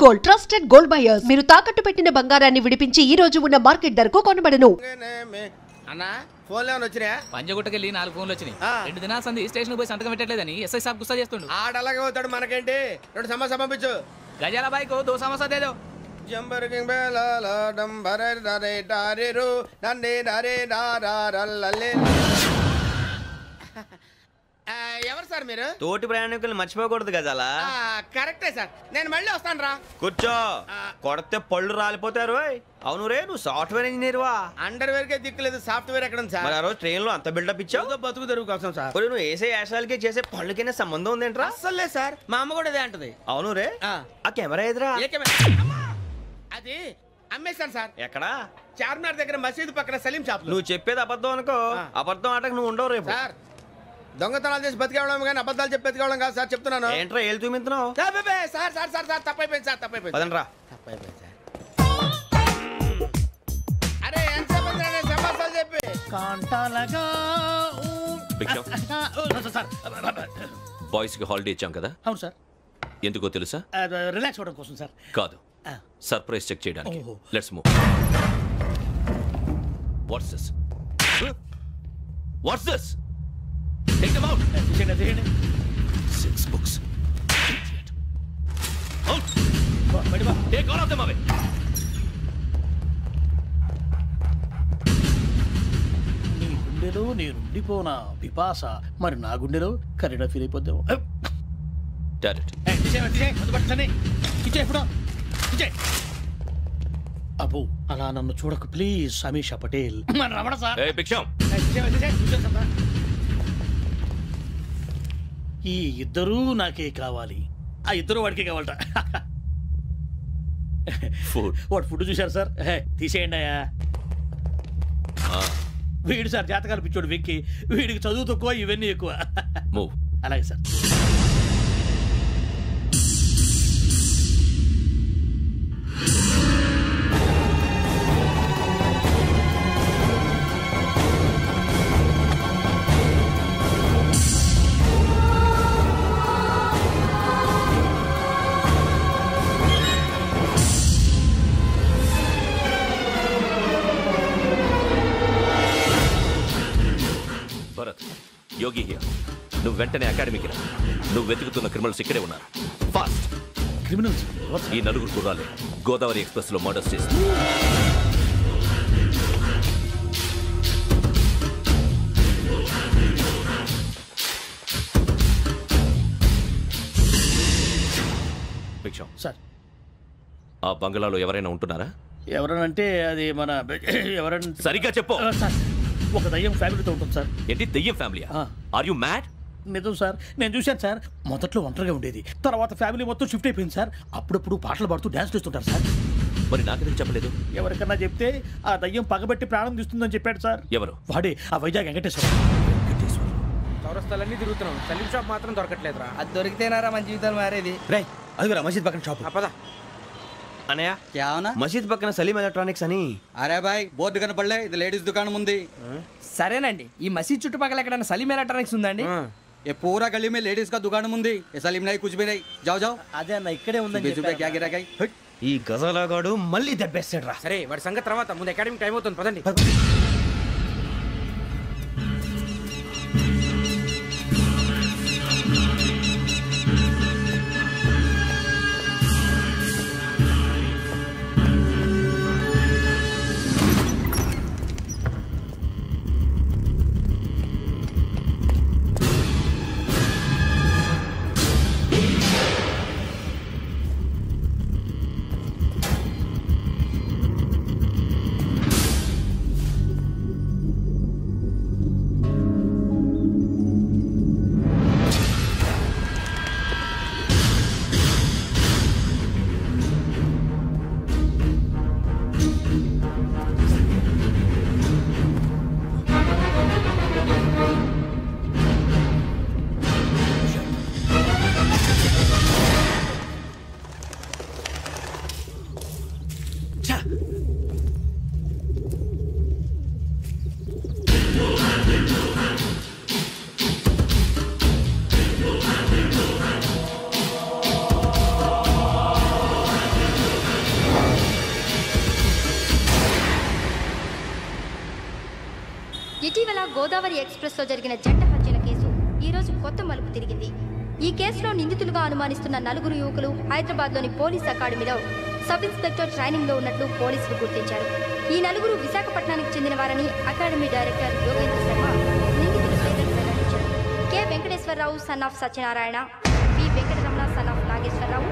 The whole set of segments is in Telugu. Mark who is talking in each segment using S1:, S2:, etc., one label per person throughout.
S1: Gold trusted gold buyers. మీరు తాకట్టు పెట్టిన బంగారాన్ని విడిపించి ఈ రోజు ఉన్న మార్కెట్ ధరకు కొనబడను.
S2: అన్నా ఫోన్లో వచ్చినా
S3: పంజగుట్టకెళ్ళి 4 ఫోన్లు వచ్చినాయి. 2 దినాల సంది స్టేషన్ పోయి సంతకం పెట్టలేదని ఎస్ఐ సాబ్ గుస్తా చేస్తుండు.
S2: ఆడలాగే పోతాడు మనకేంటి 2 సమస్య పంపించు.
S3: గజాల బైక్ 2 సమస్య దేదో
S2: జంబరకింగ్ బేలాల డంబరే డరే డారేరు నందే డరే డారారల్లలే. ఎవరు సార్ మీరు?
S4: తోటి ప్రయాణికులు మర్చిపోకూడదు గజాల.
S2: కరెక్టే సార్, నేను మళ్ళీ వస్తాను రా.
S4: కూర్చో, కొడితే పళ్ళు రాలిపోతారు. అవును రే, నువ్వు సాఫ్ట్వేర్ ఇంజనీర్ వా?
S2: అండర్వేర్ కే దిక్కులేదు, సాఫ్ట్వేర్ ఎక్కడ ఉంది సార్?
S4: మరి ఆ రోజు ట్రైన్ లో అంత బిల్డప్ ఇచ్చావు.
S2: బతుకు తెరుగు కోసం సార్.
S4: నువ్వు వేసే యాశాలకి చేసే పళ్ళకైనా సంబంధం ఉందేంట్రా?
S2: అస్సలే సార్, మా అమ్మ కూడా అదే అంటది.
S4: అవును రే, ఆ కెమెరా ఎదురా?
S2: అది అమ్మేశాను సార్.
S4: ఎక్కడా?
S2: చార్మినార్ దగ్గర మసీదు పక్కన సలీం షాప్.
S4: నువ్వు చెప్పేది అబద్ధం అనుకో, అబద్ధం ఆటకు నువ్వు ఉండవు రేపు.
S2: సార్ దొంగతనాలు చేసి బతికేవడం కానీ అబద్ధాలు చెప్పి బతికేవడం కాదు సార్, చెప్తున్నాను.
S4: ఏంట్రా ఏళ్ళు చూపించినావు?
S2: సార్ సార్ సార్ సార్ తప్పైపోయింది సార్, తప్పైపోయింది.
S4: పదండ్రా.
S2: తప్పైపోయింది సార్. అరే ఎంతసేపు సమాసాలు చెప్పి
S5: బాయ్స్ కి హాలిడే ఇచ్చాం కదా?
S6: అవును సార్.
S5: ఎందుకో తెలుసా?
S6: రిలాక్స్ అవ్వడం కోసం సార్.
S5: కాదు, సర్ప్రైజ్ చెక్ చేయడానికి. Let's move. What's this? What's this? Take them out. 6 books. Out. Take all of them away.
S6: నీ గుండెలో నేనుండిపోనా పిపాస, మరి నా గుండెలో కరీడా ఫీల్ అయిపోద్దాము.
S5: డైరెక్ట్.
S6: అబ్బో అలా నన్ను చూడకు please. Sameesha Patel. Ramana sir.
S5: Hey Biksham.
S6: ఈ ఇద్దరూ నాకే కావాలి, ఆ ఇద్దరు వాడికే కావాలట.
S5: ఫుడ్.
S6: వాడు ఫుడ్ చూశారు సార్. తీసేయండి అయ్యా. వీడు సార్ జాతకాలు పిచ్చోడు వెక్కి, వీడికి చదువు తక్కువ ఇవన్నీ ఎక్కువ.
S5: మూవ్.
S6: అలాగే సార్.
S5: Bharat, Yogi here. నువ్వు వెంటనే అకాడమీకి రా. నువ్వు వెతుకుతున్న క్రిమినల్స్ ఇక్కడే ఉన్నారు. ఫాస్ట్.
S6: క్రిమినల్స్?
S5: ఈ నలుగురు కుర్రాళ్ళు గోదావరి ఎక్స్ప్రెస్ లో మర్డర్స్ చేస్తారు. భిక్షం
S6: సార్,
S5: ఆ బంగ్లాలో ఎవరైనా ఉంటున్నారా?
S6: ఎవరనంటే అది మన ఎవరైనా
S5: సరిగ్గా చెప్పు
S6: సార్. ఒక దయ్యం ఫ్యామిలీతో ఉంటుంది సార్.
S5: ఏంటి దయ్యం ఫ్యామిలీ? Are you mad?
S6: నిజం సార్, నేను చూశాను సార్. మొదట్లో ఒంటరిగా ఉండేది, తర్వాత ఫ్యామిలీ మొత్తం షిఫ్ట్ అయిపోయింది సార్. అప్పుడప్పుడు పాటలు పాడుతూ డ్యాన్స్ చేస్తుంటారు సార్.
S5: మరి నాకెందుకు చెప్పలేదు?
S6: ఎవరికన్నా చెప్తే ఆ దయ్యం పగబెట్టి ప్రాణం తీస్తుందని చెప్పాడు సార్.
S5: ఎవరు?
S6: వాడే, ఆ వైజాగ్ వెంకటేశ్వర.
S2: చౌరస్తాలన్నీ తిరుగుతున్నాం, సలీం షాప్ మాత్రం దొరకట్లేదురా.
S7: అది దొరికితేనారా మన జీవితాలు మారేది.
S4: రే అదిగురా మసీద్ పక్కన షాప్.
S2: పదా
S4: అనయ్య,
S7: क्या होना?
S4: మసీద్ పక్కన సలీం ఎలక్ట్రానిక్స్ అని.
S7: అరే బాయ్, బోర్డు కనపడలే, ఇది లేడీస్ దుకాణం ఉంది.
S3: సరేనండి. ఈ మసీద్ చుట్టుపక్కల ఎక్కడైనా సలీం ఎలక్ట్రానిక్స్ ఉందండి?
S7: ये पूरा गली में लेडीज का दुकान मुंदी, ये सलीम नहीं कुछ भी नहीं. जाओ जाओ.
S6: అదే అన్న ఇక్కడే ఉందని
S7: बीच पे क्या गिरा गई.
S4: ఈ గజాలగాడు మళ్ళీ దెబ్బేస్తాడు రా.
S2: సరే వాడి సంగతి తర్వాత, ముందు అకాడమిక్ టైం అవుతుంది, పదండి.
S8: ఇటీవల గోదావరి ఎక్స్ప్రెస్లో జరిగిన జంట హత్యల కేసు ఈరోజు కొత్త మలుపు తిరిగింది. ఈ కేసులో నిందితులుగా అనుమానిస్తున్న 4 యువకులు హైదరాబాద్లోని పోలీస్ అకాడమీలో సబ్ ఇన్స్పెక్టర్ ట్రైనింగ్లో ఉన్నట్లు పోలీసులు గుర్తించారు. ఈ 4 విశాఖపట్నానికి చెందిన వారని అకాడమీ డైరెక్టర్ యోగేంద్ర శర్మ నిందితుల పేర్లను వెల్లడించారు. K Venkateswararao son of Satyanarayana, P Venkataramana son of Nageswararao,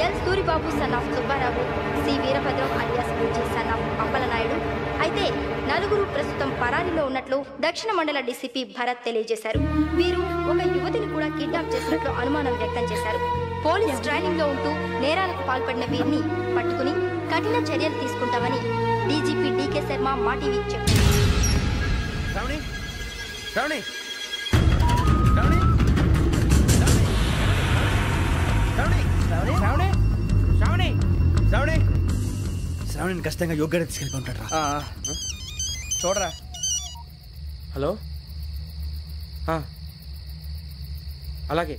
S8: L Suribabu son of Subbarao, C Veerabhadram alias Bujji son of Appalanaidu. అయితే 4 ప్రస్తుతం పరారీలో ఉన్నట్లు దక్షిణ మండల డీసీపీ భరత్ తెలియజేశారు. వీరు ఒక యువతిని కూడా కిడ్నాప్ చేసినట్లు అనుమానం వ్యక్తం చేశారు. పోలీస్ ట్రైనింగ్ లో ఉంటూ నేరాలకు పాల్పడిన వీరిని పట్టుకుని కఠిన చర్యలు తీసుకుంటామని డీజీపీ డీకే శర్మ మా టీవీకి చెప్పారు.
S2: శ్రావణిని ఖచ్చితంగా యోగ్యత తీసుకెళ్ళి ఉంటాడు రా.
S9: చూడరా. హలో, అలాగే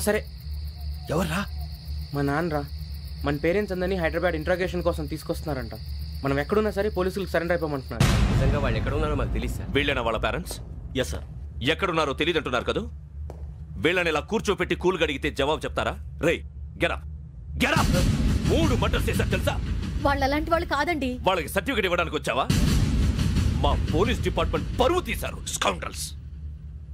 S9: సరే.
S2: ఎవర్రా?
S9: మా నాన్నరా. మన పేరెంట్స్ అందరినీ హైదరాబాద్ ఇంట్రాగేషన్ కోసం తీసుకొస్తున్నారంట. మనం ఎక్కడున్నా సరే పోలీసులకు సరెండర్ అయిపోమంటున్నారు.
S5: నిజంగా వాళ్ళు ఎక్కడ ఉన్నారో మాకు తెలియదు సార్. వీళ్ళైనా వాళ్ళ పేరెంట్స్? Yes sir. ఎక్కడున్నారో తెలియదు అంటున్నారు కదా. వీళ్ళని ఇలా కూర్చోపెట్టి కూల్ గడిగితే జవాబు చెప్తారా? రే గెటప్ గెటప్. 3 మర్డర్స్ చేశారు తెలుసా?
S10: వాళ్ళు అలాంటి వాళ్ళు కాదండి.
S5: వాళ్ళకి సర్టిఫికేట్ ఇవ్వడానికి వచ్చావా? మా పోలీస్ డిపార్ట్మెంట్ పరువు తీశారు స్కౌండ్రల్స్.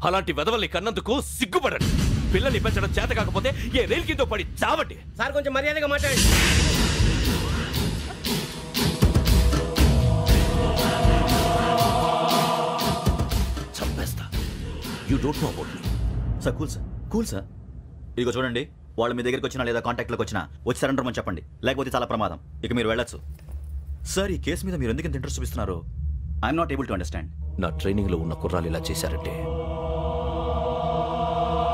S5: అలాంటి వెధవల్ని కన్నందుకు సిగ్గుపడండి. పిల్లల్ని పెంచడం చేత కాకపోతే ఏ రైలు కింద పడి చావండి.
S9: సార్ కొంచెం మర్యాదగా మాట్లాడండి.
S5: చంపేస్తా. You don't know about me.
S11: Sir cool sir. ఇదిగో చూడండి, వాళ్ళు మీ దగ్గరికి వచ్చినా లేదా కాంటాక్ట్లోకి వచ్చినా వచ్చి సరెండర్ అని చెప్పండి, లేకపోతే చాలా ప్రమాదం. ఇక మీరు వెళ్ళొచ్చు. సార్, ఈ కేసు మీద మీరు ఎందుకు ఇంత ఇంట్రెస్ట్ చూపిస్తున్నారు? I'm not able to understand.
S5: నా ట్రైనింగ్ లో ఉన్న కుర్రాలు ఇలా చేశారంటే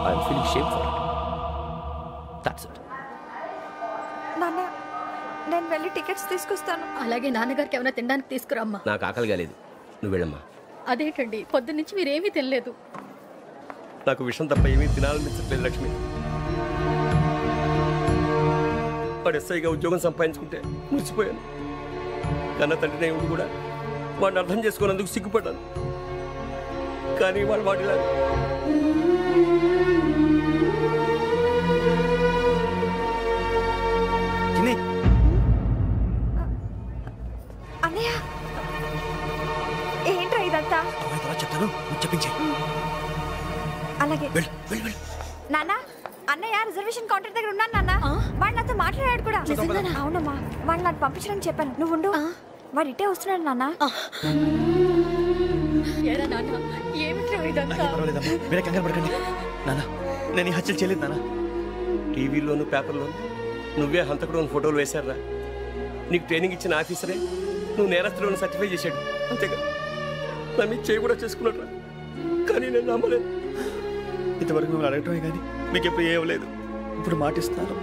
S5: I'm feeling shame for it. That's it.
S10: నాన్న, నేను వెళ్ళి టికెట్స్ తీసుకొస్తాను. అలాగే నాన్నగారికి ఏమైనా తినడానికి తీసుకురామ్మా.
S9: నాకు ఆకలి కాలేదు, నువ్వు వెళ్ళమ్మా.
S10: అదేంటండి, పొద్దున్నుంచి మీరేమీ తినలేదు.
S9: నాకు విషయం తప్ప ఏమీ తినాలనిపించట్లేదు లక్ష్మి. వాడు ఎస్ఐగా ఉద్యోగం సంపాదించుకుంటే మురిసిపోయాను. కన్న తండ్రినే ఉండి కూడా వాడిని అర్థం చేసుకున్నందుకు సిగ్గుపడ్డాను. కానీ వాడిలా
S10: అన్నయ్య, ఏంట్రా ఇదంతా?
S2: చెప్తాను, చెప్పించే.
S10: అలాగే నాన్న. అన్నయ్య రిజర్వేషన్ కౌంటర్ దగ్గర ఉన్నాను నాన్న. వాడు నాతో మాట్లాడాడు కూడా. అవునమ్మా, వాడు నాకు పంపించడానికి చెప్పాను. నువ్వు ఉండు, వాడు ఇటే వస్తున్నాడు నాన్న.
S2: మీరే కంగారు పడకండి నాన్న. నేను ఈ హత్యలు చేయలేదు నాన్న.
S9: టీవీలోను పేపర్లోను నువ్వే హంతకుడు ఫోటోలు వేశారా? నీకు ట్రైనింగ్ ఇచ్చిన ఆఫీసరే నువ్వు నేరస్తులను సర్టిఫై చేశాడు. అంతేగా నా మీద చేయి కూడా చేసుకున్నాడు. కానీ నేను నమ్మలేదు.
S2: ఇంతవరకు మిమ్మల్ని అడగటమే కానీ మీకు ఎప్పుడు ఏమలేదు. ఇప్పుడు మాటిస్తాను,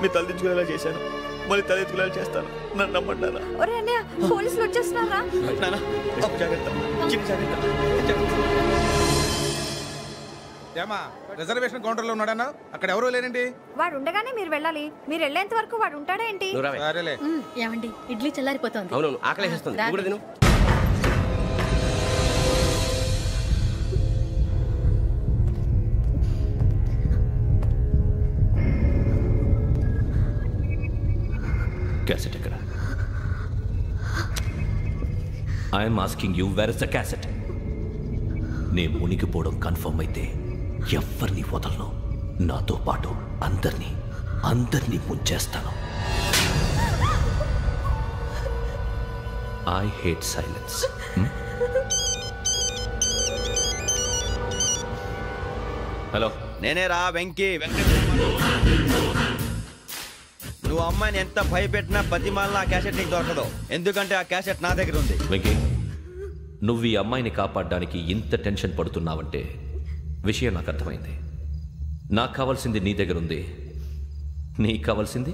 S2: మీ తలదించుకునేలా చేశాను, మళ్ళీ తలెత్తుకునేలా చేస్తాను. నన్ను నమ్మండి నాన్న.
S10: పోలీసులు వచ్చేస్తున్నారా?
S2: నాన్న జాగ్రత్త, చిన్న జాగ్రత్త.
S12: ఏమా రిజర్వేషన్ కౌంటర్ లో ఉన్నాడన్నా? అక్కడ ఎవరూ లేనండి.
S10: వాడు ఉండగానే మీరు వెళ్ళాలి. మీరు వెళ్ళేంత వరకు వాడు ఉంటాడా ఏంటి? ఏమండి, ఇడ్లీ చల్లారిపోతుంది.
S9: అవును, ఆకలేస్తుంది.
S5: క్యాసెట్ ఎక్కడ? I'm asking you, where is the cassette? నే మునిగిపోవడం కన్ఫర్మ్ అయితే ఎవరిని వదలను. నాతో పాటు అందరినీ ముంచేస్తాను. I hate silence. హలో,
S4: నేనేరా వెంకీ. నువ్వు అమ్మాయిని ఎంత భయపెట్టినా బతిమాలినా ఆ క్యాసెట్ నీకు దొరకదు. ఎందుకంటే ఆ క్యాసెట్ నా దగ్గర ఉంది.
S5: వెంకీ, నువ్వు ఈ అమ్మాయిని కాపాడడానికి ఇంత టెన్షన్ పడుతున్నావంటే విషయం నాకు అర్థమైంది. నాకు కావాల్సింది నీ దగ్గర ఉంది, నీకు కావాల్సింది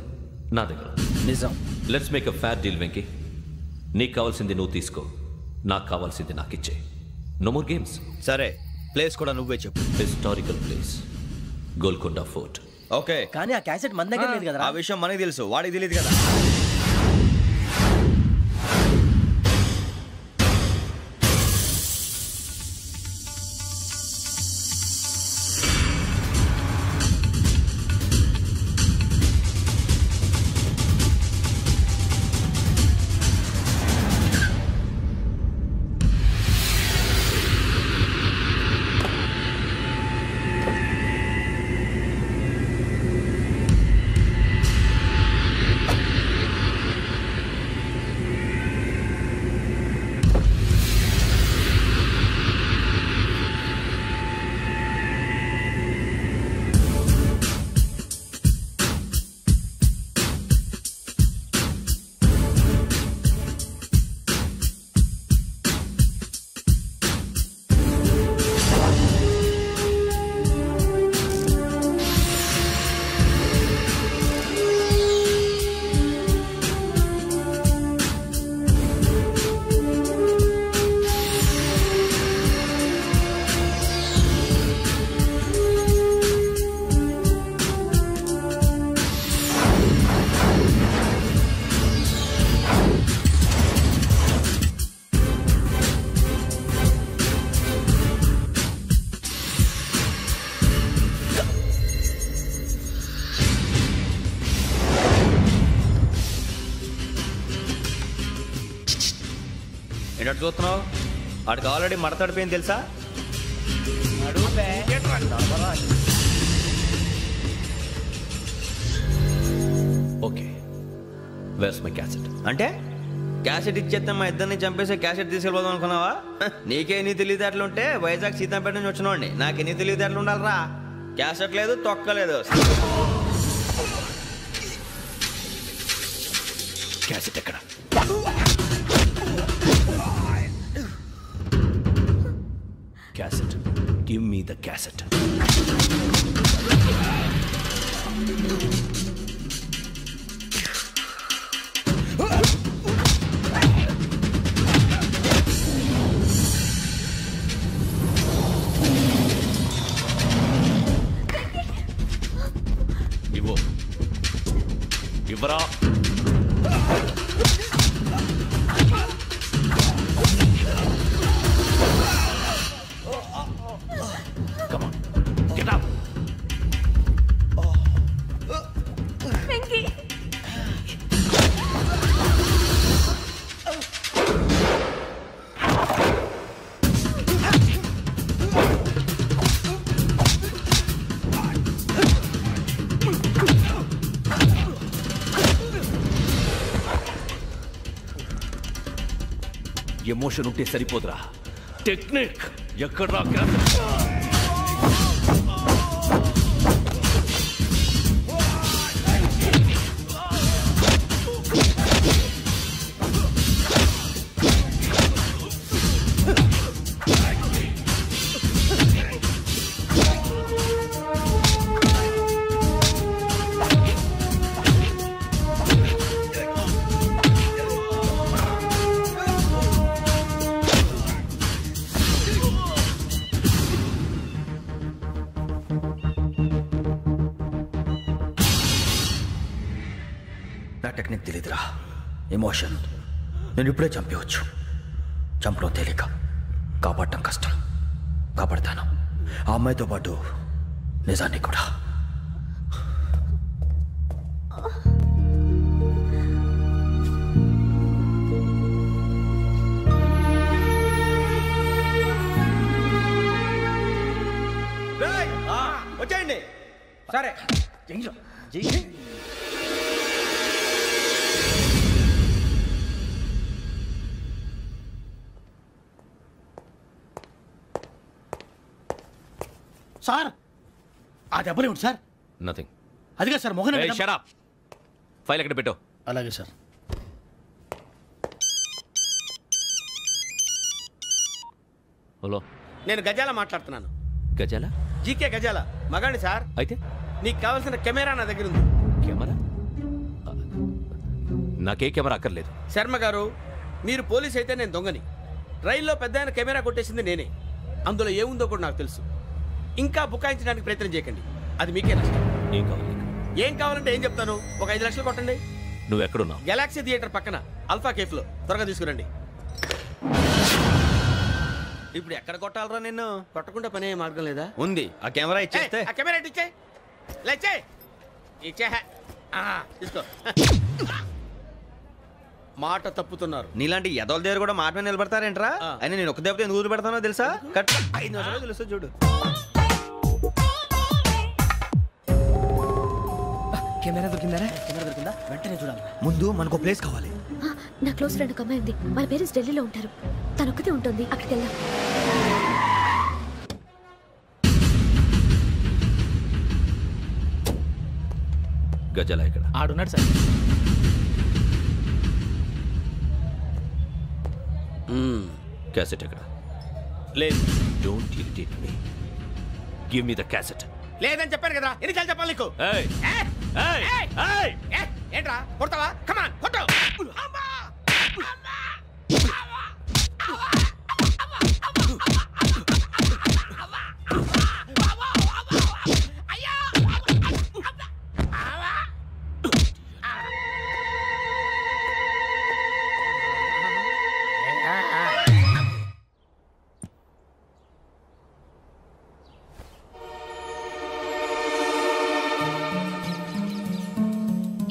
S5: నా దగ్గర.
S2: నిజం.
S5: Let's make a fair deal Venky. నీకు కావాల్సింది నువ్వు తీసుకో, నాకు కావాల్సింది నాకు ఇచ్చే. No more games.
S4: సరే, ప్లేస్ కూడా నువ్వే చెప్పు.
S5: Historical place, Golconda fort.
S4: Okay,
S6: కానీ ఆ క్యాసెట్ మన దగ్గర లేదు కదా.
S4: ఆ విషయం మనకి తెలుసు, వాడికి తెలియదు కదా. ఏంటో చూస్తున్నావు? వాడికి ఆల్రెడీ మడతడిపోయింది తెలుసా?
S5: Okay, where's my cassette?
S4: అంటే క్యాసెట్ ఇచ్చేస్తే మా ఇద్దరిని చంపేసి క్యాసెట్ తీసుకెళ్ళిపోదాం అనుకున్నావా? నీకే ఎన్ని తెలివితేటలు ఉంటే వైజాగ్ సీతంపేట నుంచి వచ్చినోడిని నాకు ఎన్ని తెలివితేటలు ఉండాలరా? క్యాసెట్ లేదు, తొక్కలేదు.
S5: క్యాసెట్ ఎక్కడ? Cassette, give me the cassette. ఇవ్వు, ఇవ్వరా. Come on, get up.
S10: Venky
S5: emotion ఉంటే సరిపోదురా, టెక్నిక్ ఎక్కడ్రా?
S4: నా టెక్నిక్ తెలీదురా, ఎమోషన్. నేను ఇప్పుడే చంపేవచ్చు. చంపడం తేలిక, కాపాడటం కష్టం. కాపాడతాను ఆ అమ్మాయితో పాటు నిజాన్ని కూడా. వచ్చేయండి. సరే
S6: సార్, ఆ దెబ్బలేమిటి సార్?
S5: నథింగ్.
S6: అదిగా sir Mohan.
S5: Shut up. File ఎక్కడ పెట్టు?
S6: అలాగే సార్.
S5: హలో,
S9: నేను గజాల మాట్లాడుతున్నాను.
S5: గజాల?
S9: జీకే గజాల మగాండి సార్.
S5: అయితే
S9: నీకు కావాల్సిన కెమెరా నా దగ్గర ఉంది.
S5: కెమెరా? నాకే కెమెరా అక్కర్లేదు.
S9: శర్మ గారు, మీరు పోలీస్ అయితే నేను దొంగని. రైల్లో పెద్ద ఆయన కెమెరా కొట్టేసింది నేనే. అందులో ఏముందో కూడా నాకు తెలుసు. ఇంకా బుకాయించడానికి ప్రయత్నం చేయకండి, అది మీకే నష్టం.
S5: ఏం కావాలి?
S9: ఏం కావాలంటే ఏం చెప్తాను. ఒక 5 లక్షలు కొట్టండి.
S5: నువ్వు ఎక్కడున్నావు?
S9: గెలాక్సీ థియేటర్ పక్కన అల్ఫా కేఫ్లో. త్వరగా తీసుకురండి.
S4: ఇప్పుడు ఎక్కడ కొట్టాలరా నిన్ను?
S9: కొట్టకుండా పనే మార్గం లేదా?
S4: ఉంది. ఆ కెమెరా ఇచ్చేస్తే.
S9: ఆ కెమెరా ఇచ్చే లేచే ఇచ్చే. తీసుకో. మాట తప్పుతున్నారు.
S4: నీలాంటి ఎదల దగ్గర కూడా మాట మీద నిలబడతారేంట్రా? అని నేను ఒక దెబ్బతో ఎందుకు పెడతానో తెలుసా? కట్ 5 నిమిషాలు తెలుసు చూడు.
S7: కెమెరా దొరికిందా?
S6: వెంటనే చూడాలి.
S4: ముందు మనకు ప్లేస్ కావాలి.
S10: నా క్లోజ్ ఫ్రెండ్ ఒక అమ్మాయి ఉంది. వాళ్ళ పేరెంట్స్ ఢిల్లీలో ఉంటారు. తనొక్కతే ఉంటుంది. అక్కడికి వెళ్దాం.
S5: గజాల ఇక్కడ
S3: ఆడున్నాడు సార్.
S5: క్యాసెట్ ఎక్కడ?
S9: లేదు.
S5: Don't irritate me. Give me the cassette.
S9: లేదని చెప్పాను కదా, ఎన్నిసార్లు చెప్పాలి నీకు? ఏంట్రా కొడతావా? కమాన్ కొట్టు.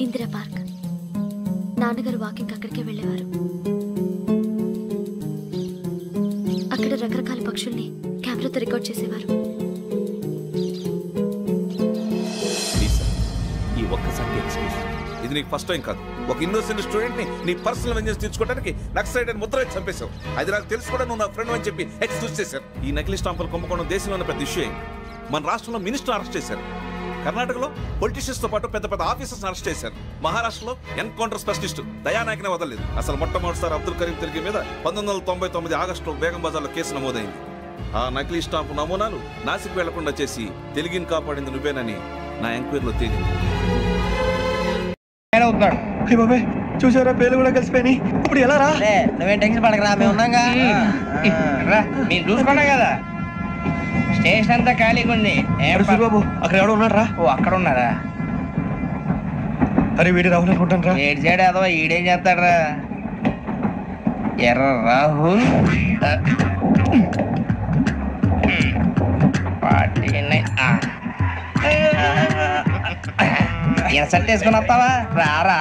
S10: ఇందిరా పార్క్. నాన్నగారు వాకింగ్ అక్కడికే వెళ్ళేవారు.
S13: రకరకాల పక్షుల్ని కెమెరాతో రికార్డ్ చేసేవారు.
S5: ఈ ఒక్కసారి ఎక్స్క్యూజ్.
S12: ఇది నీకు ఫస్ట్ టైం కాదు. ఒక ఇన్నోసెంట్ స్టూడెంట్ ని నీ పర్సనల్ వెంజెన్స్ తీర్చుకోవడానికి నక్సలైట్ అని ముద్ర వేసి చంపేశావు. అది నాకు తెలుసు కూడా నువ్వు నా ఫ్రెండ్ అని చెప్పి ఎక్స్క్యూజ్ చేశారు. ఈ నకిలీ స్టాంపులు కుంభకోణం దేశంలో ఉన్న పెద్ద ఇష్యూ అయింది. మన రాష్ట్రంలో మినిస్టర్ అరెస్ట్ చేశారు. కర్ణాటకలో పొలిటీషియన్స్ తో పాటు పెద్ద పెద్ద ఆఫీసర్స్ అరెస్ట్ చేశారు. మహారాష్ట్రలో ఎన్కౌంటర్ స్పెషలిస్ట్ దయానాయకనే వదలలేదు. అసలు మొట్టమొదటిసారి అబ్దుల్ కరీం తిరిగి మీద 1999 ఆగస్టులో బేగం బజార్లో కేసు నమోదైంది. ఆ నకిలీ స్టాంపు నమూనాలు నాసిక్ వెళ్లకుండా చేసి తెలుగుని కాపాడింది నువ్వేనని నా ఎంక్వైరీలో తేలింది.
S2: చూసారా, పేర్లు కూడా కలిసిపోయినాయి. ఇప్పుడు ఎలా రా?
S14: నువ్వేం టెన్షన్ పడకరా, మేము ఉన్నాగా. మీరు చూసుకున్నా కదా, స్టేషన్ అంతా ఖాళీగా ఉంది.
S2: బాబు అక్కడ ఎవడో ఉన్నాడు రా.
S14: ఓ అక్కడ ఉన్నారా?
S2: అరే వీడి రాహుల్ అనుకుంటాను రా.
S14: ఏడు చేయడం అదో ఈడేం చేస్తాడరా? ఎర్ర రాహుల్ సెట్ వేసుకుని వస్తావా? రారా.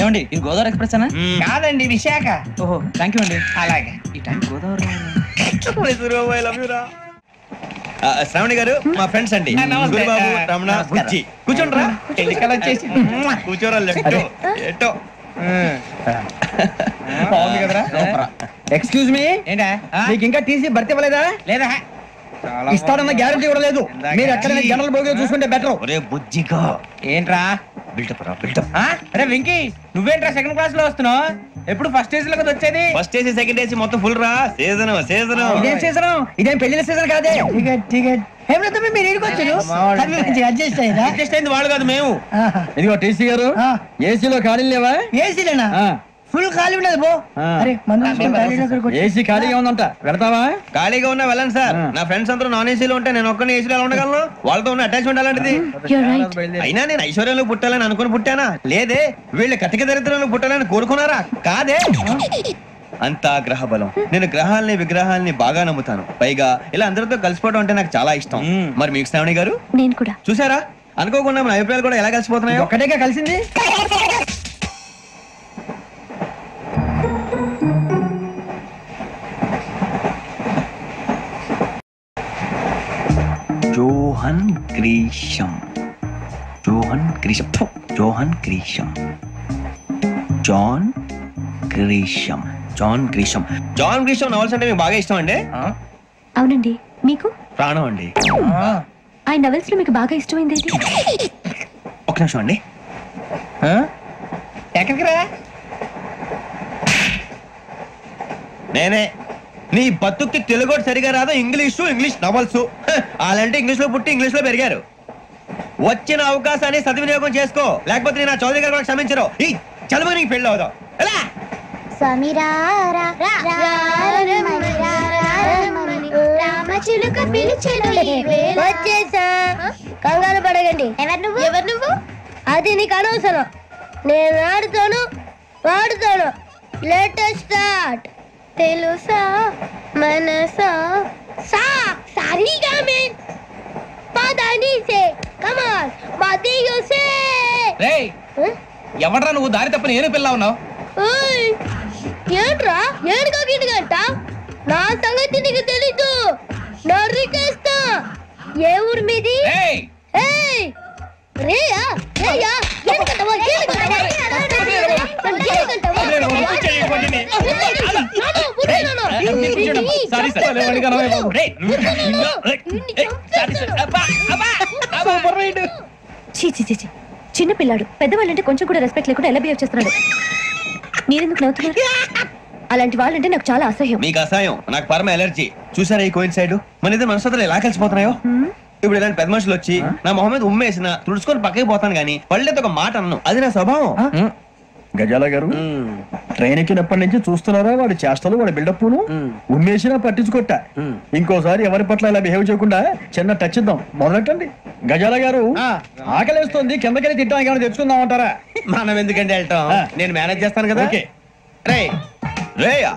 S15: ఏమండి ఇది గోదావరి ఎక్స్ప్రెస్ అనా?
S14: కాదండి, విశాఖ.
S15: ఓహో థ్యాంక్ యూ అండి.
S14: అలాగే.
S15: ఈ టైం గోదావరి
S4: శ్రావణి గారు మా ఫ్రెండ్స్ అండి. గురుబాబు, రమణ, బుజ్జి. కూర్చోండి రా.
S14: ఎన్నికలు వచ్చేసి
S4: కూర్చోరా. లెఫ్ట్ ఎటో.
S14: బాగుంది కదరా.
S15: ఎక్స్క్యూజ్ మీ,
S14: ఏంటా
S15: మీకు ఇంకా టీసీ భర్తీ ఇవ్వలేదా?
S14: లేదా?
S15: ఇస్తాడన్న గ్యారంటీ కూడా లేదు. మీరు ఎక్కడైనా జనరల్ బోగిలో చూసుకుంటే బెటర్.
S4: ఒరే బుజ్జిగా
S14: ఏంట్రా
S4: బిల్డప్ రా, బిల్డప్.
S14: అరే వెంకీ, నువ్వేంట్రా సెకండ్ క్లాస్ లో వస్తున్నావు? ఎప్పుడు ఫస్ట్ ఏసీ లో కదా వచ్చేది?
S4: ఫస్ట్ ఏసీ సెకండ్ ఏసీ మొత్తం ఫుల్ రా. Season season.
S15: ఇదేం సీజన్? ఇదేం పెళ్లిన సీజన్ కాదే. టికెట్ టికెట్ మీరు ఇడికొచ్చారు. అడ్జస్ట్ అయ్యిందా?
S14: అడ్జస్ట్ అయింది వాళ్ళు కాదు, మేము.
S15: ఇదిగో టీసీ గారు, ఏసీలో ఖాళీ లేవా? ఏసీలేనా? ఫుల్ ఖాళీ ఉండదు బో. అరే ఏసీ ఖాళీగా ఉందంట, వెళ్తావా?
S4: ఖాళీగా ఉన్నా వెళ్ళండి సార్. నా ఫ్రెండ్స్ అందరూ నాన్ ఏసీలో ఉంటే నేను ఒక్కనే ఏసీలో ఉండగలను. వాళ్ళతో ఉన్న అటాచ్మెంట్ అలాంటిది. అయినా నేను ఐశ్వర్యంలో పుట్టాలని అనుకుని పుట్టానా? లేదే. వీళ్ళు కటిక దరిద్రంలో పుట్టాలని కోరుకున్నారా? కాదే. అంతా గ్రహ బలం. నేను గ్రహాలని విగ్రహాలని బాగా నమ్ముతాను. పైగా ఇలా అందరితో కలిసిపోవడం అంటే నాకు చాలా ఇష్టం. మరి మీకు శ్రావణి గారు?
S13: నేను కూడా.
S4: చూసారా, అనుకోకుండా మన అభిప్రాయాలు కూడా ఎలా కలిసిపోతున్నాయో.
S15: ఒక్కటేగా కలిసింది. Johan Grisham, Johan Grisham, Johan Grisham, John Grisham, John Grisham.
S4: John Grisham novels అంటే మీకు బాగా ఇష్టం అండి?
S13: అవునండి. మీకు?
S4: ప్రాణం అండి.
S13: ఆ నవల్స్ లో మీకు బాగా ఇష్టమైంది ఏంటి?
S4: ఒక నిమిషం అండి.
S14: ఎక్కడికి రా?
S4: నేనే. నీ బతుక్కి తెలుగు సరిగా రాదు, ఇంగ్లీష్ నవల్స్. అలాంటి ఇంగ్లీష్ లో పుట్టి ఇంగ్లీష్ లో పెరిగారు. వచ్చిన అవకాశాన్ని సద్వినియోగం చేసుకో, లేకపోతే నేను చౌదరి గారు కూడా క్షమించరు. ఈ చదువు నీకు పెళ్ళి అవుదాం. ఎలా
S16: వచ్చేసా, కంగారు పడగండి. ఎవరు నువ్వు? అది నీకు అనవసరం. నేను ఆడుతాను, వాడుతాను. Latest start. తెలుసా మనసా సా సారీగా మెన్ పదని సే కమాన్ మదియో సే.
S3: రేయ్, ఎవడ్రా నువ్వు? దారి తప్పని ఏను పిల్ల ఉన్నావు?
S16: ఓయ్ ఏంట్రా ఏడుగా గిడుగంట? నా సంగతి నీకు తెలీదు. నరికేస్తా. ఏ ఊరు మీది? ఏయ్ రేయా రేయా ఏడుగంటవా ఏడుగంటవా
S13: చిన్న పిల్లాడు. పెద్దవాళ్ళంటే కొంచెం కూడా రెస్పెక్ట్ లేకుండా ఎలా బిహేవ్ చేస్తున్నాడు. మీరెందుకు నవ్వుతున్నారు? అలాంటి వాళ్ళంటే నాకు చాలా అసహ్యం.
S4: మీకు అసహ్యం, నాకు పరమ ఎలర్జీ. చూసారా ఈ కోయిన్సైడ్? మన ఇద్దరు మనసులో ఎలా కలిసిపోతున్నాయో. ఇప్పుడు ఇలాంటి పెద్ద మనుషులు వచ్చి నా మొహం మీద ఉమ్మేసిన తుడుచుకొని పక్కకి పోతాను గానీ పళ్ళేతో ఒక మాట అన్ను. అది నా స్వభావం.
S15: గజాల గారు, ట్రైన్ ఎక్కినప్పటి నుంచి చూస్తున్నారా వాడి చేష్టలు, వాడి బిల్డప్ను? ఉమ్మేసినా పట్టించుకోట. ఇంకోసారి ఎవరి పట్ల ఇలా బిహేవ్ చేయకుండా చిన్న టచ్ ఇద్దాం. మొదలెట్టండి. గజాల గారు, ఆకలేస్తుంది, కిందకెళ్ళి తిట్టానికి ఏమైనా తెచ్చుకుందాం అంటారా?
S4: మనం ఎందుకంటే వెళ్తాం, నేను మేనేజ్ చేస్తాను కదా. రేయా